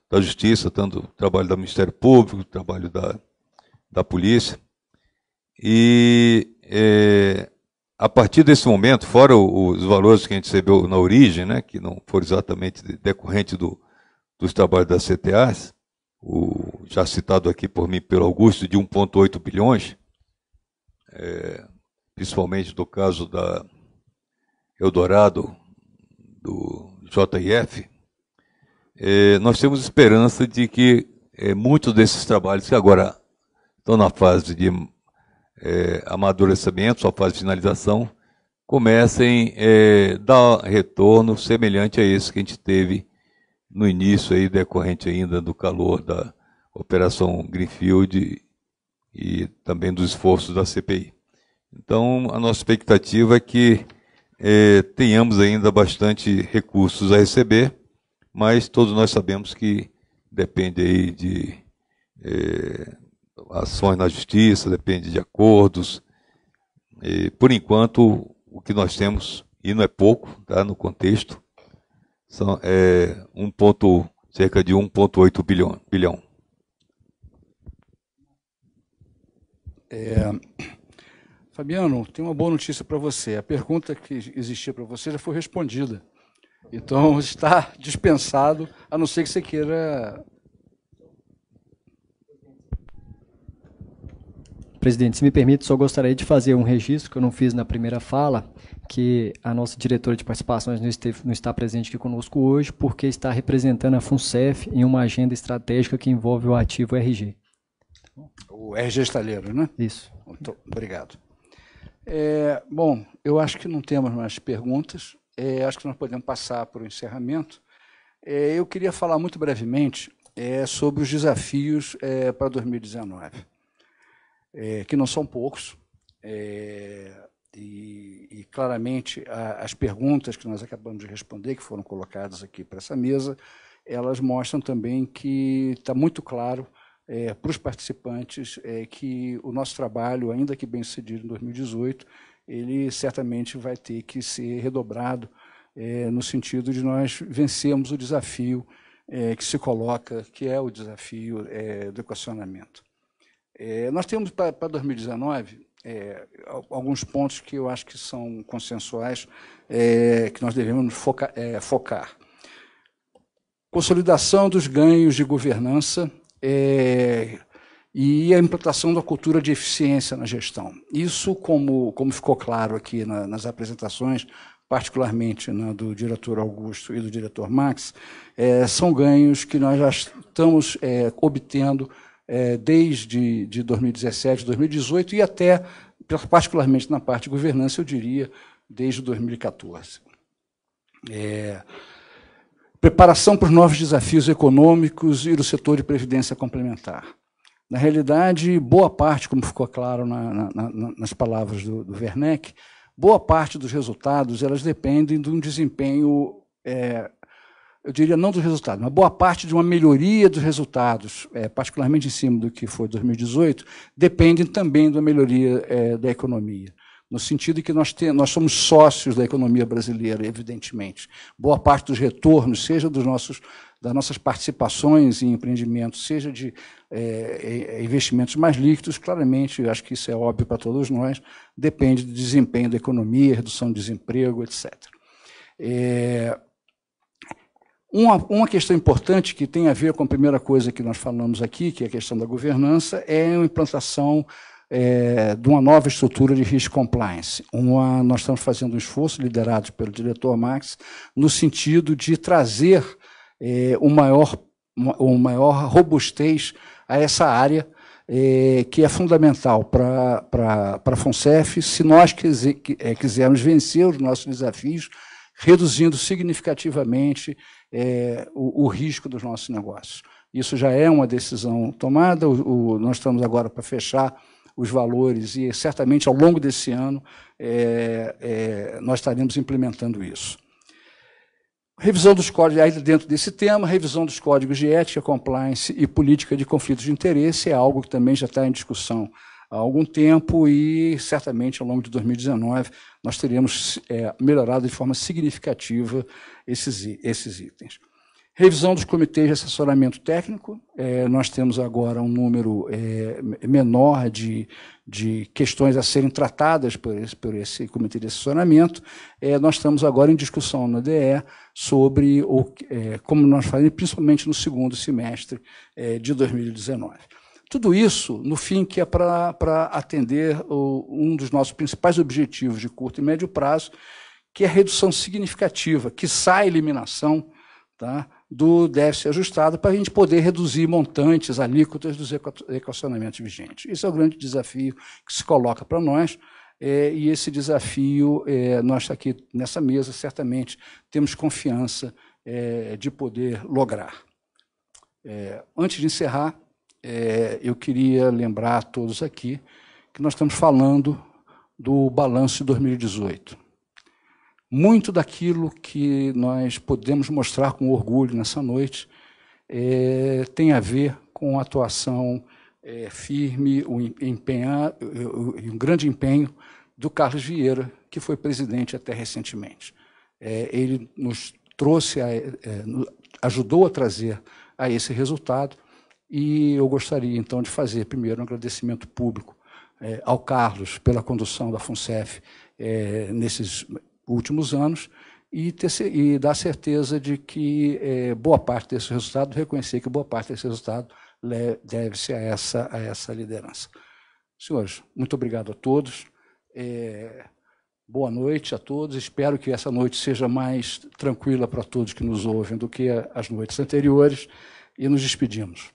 da Justiça, tanto o trabalho do Ministério Público, o trabalho da Polícia. E a partir desse momento, fora os valores que a gente recebeu na origem, né, que não foram exatamente decorrentes dos trabalhos das CTAs, já citado aqui por mim pelo Augusto, de 1,8 bilhões, principalmente do caso da Eldorado, do JIF, nós temos esperança de que muitos desses trabalhos que agora estão na fase de amadurecimento, sua fase de finalização, comecem a dar retorno semelhante a esse que a gente teve no início, aí, decorrente ainda do calor da Operação Greenfield e também dos esforços da CPI. Então, a nossa expectativa é que tenhamos ainda bastante recursos a receber, mas todos nós sabemos que depende aí de ações na justiça, depende de acordos. Por enquanto, o que nós temos, e não é pouco, tá, no contexto, são cerca de 1,8 bilhão. Fabiano, tem uma boa notícia para você. A pergunta que existia para você já foi respondida. Então, está dispensado, a não ser que você queira... Presidente, se me permite, só gostaria de fazer um registro que eu não fiz na primeira fala, que a nossa diretora de participações não está presente aqui conosco hoje, porque está representando a FUNCEF em uma agenda estratégica que envolve o ativo RG. O RG Estaleiro, né? Isso. Muito obrigado. Bom, eu acho que não temos mais perguntas. Acho que nós podemos passar para o encerramento. Eu queria falar muito brevemente sobre os desafios para 2019, que não são poucos, e claramente as perguntas que nós acabamos de responder, que foram colocadas aqui para essa mesa, elas mostram também que está muito claro para os participantes que o nosso trabalho, ainda que bem-sucedido em 2018, ele certamente vai ter que ser redobrado no sentido de nós vencermos o desafio que se coloca, que é o desafio do equacionamento. Nós temos para 2019 alguns pontos que eu acho que são consensuais, que nós devemos focar. Consolidação dos ganhos de governança e a implantação da cultura de eficiência na gestão. Isso, como ficou claro aqui nas apresentações, particularmente do diretor Augusto e do diretor Max, são ganhos que nós já estamos obtendo desde 2017, 2018 e até, particularmente na parte de governança, eu diria, desde 2014. Preparação para os novos desafios econômicos e do setor de previdência complementar. Na realidade, boa parte, como ficou claro nas palavras do Werneck, boa parte dos resultados elas dependem de um desempenho, eu diria não dos resultados, mas boa parte de uma melhoria dos resultados, particularmente em cima do que foi 2018, dependem também da melhoria da economia. No sentido de que nós somos sócios da economia brasileira, evidentemente. Boa parte dos retornos, seja das nossas participações em empreendimentos, seja de investimentos mais líquidos, claramente, eu acho que isso é óbvio para todos nós, depende do desempenho da economia, redução de desemprego, etc. Uma questão importante que tem a ver com a primeira coisa que nós falamos aqui, que é a questão da governança, é a implantação de uma nova estrutura de risk compliance. Nós estamos fazendo um esforço liderado pelo diretor Max no sentido de trazer uma maior robustez a essa área que é fundamental para a FUNCEF se nós quisermos vencer os nossos desafios, reduzindo significativamente o risco dos nossos negócios. Isso já é uma decisão tomada, nós estamos agora para fechar os valores, e certamente ao longo desse ano nós estaremos implementando isso. Revisão dos códigos, aí dentro desse tema, revisão dos códigos de ética, compliance e política de conflitos de interesse é algo que também já está em discussão há algum tempo e, certamente, ao longo de 2019, nós teremos melhorado de forma significativa esses itens. Revisão dos comitês de assessoramento técnico. Nós temos agora um número menor de questões a serem tratadas por esse comitê de assessoramento. Nós estamos agora em discussão na DE sobre como nós fazemos, principalmente no segundo semestre de 2019. Tudo isso, no fim, que é para atender um dos nossos principais objetivos de curto e médio prazo, que é a redução significativa, quiçá a eliminação, tá, do déficit ajustado, para a gente poder reduzir montantes, alíquotas dos equacionamentos vigentes. Esse é o grande desafio que se coloca para nós, e esse desafio, nós aqui nessa mesa, certamente, temos confiança de poder lograr. Antes de encerrar, eu queria lembrar a todos aqui que nós estamos falando do balanço de 2018. Muito daquilo que nós podemos mostrar com orgulho nessa noite tem a ver com a atuação firme, um grande empenho do Carlos Vieira, que foi presidente até recentemente. Ele nos trouxe, ajudou a trazer a esse resultado, e eu gostaria, então, de fazer, primeiro, um agradecimento público ao Carlos pela condução da FUNCEF nesses últimos anos e dar certeza de que boa parte desse resultado, reconhecer que boa parte desse resultado deve-se a essa liderança. Senhores, muito obrigado a todos. Boa noite a todos. Espero que essa noite seja mais tranquila para todos que nos ouvem do que as noites anteriores, e nos despedimos.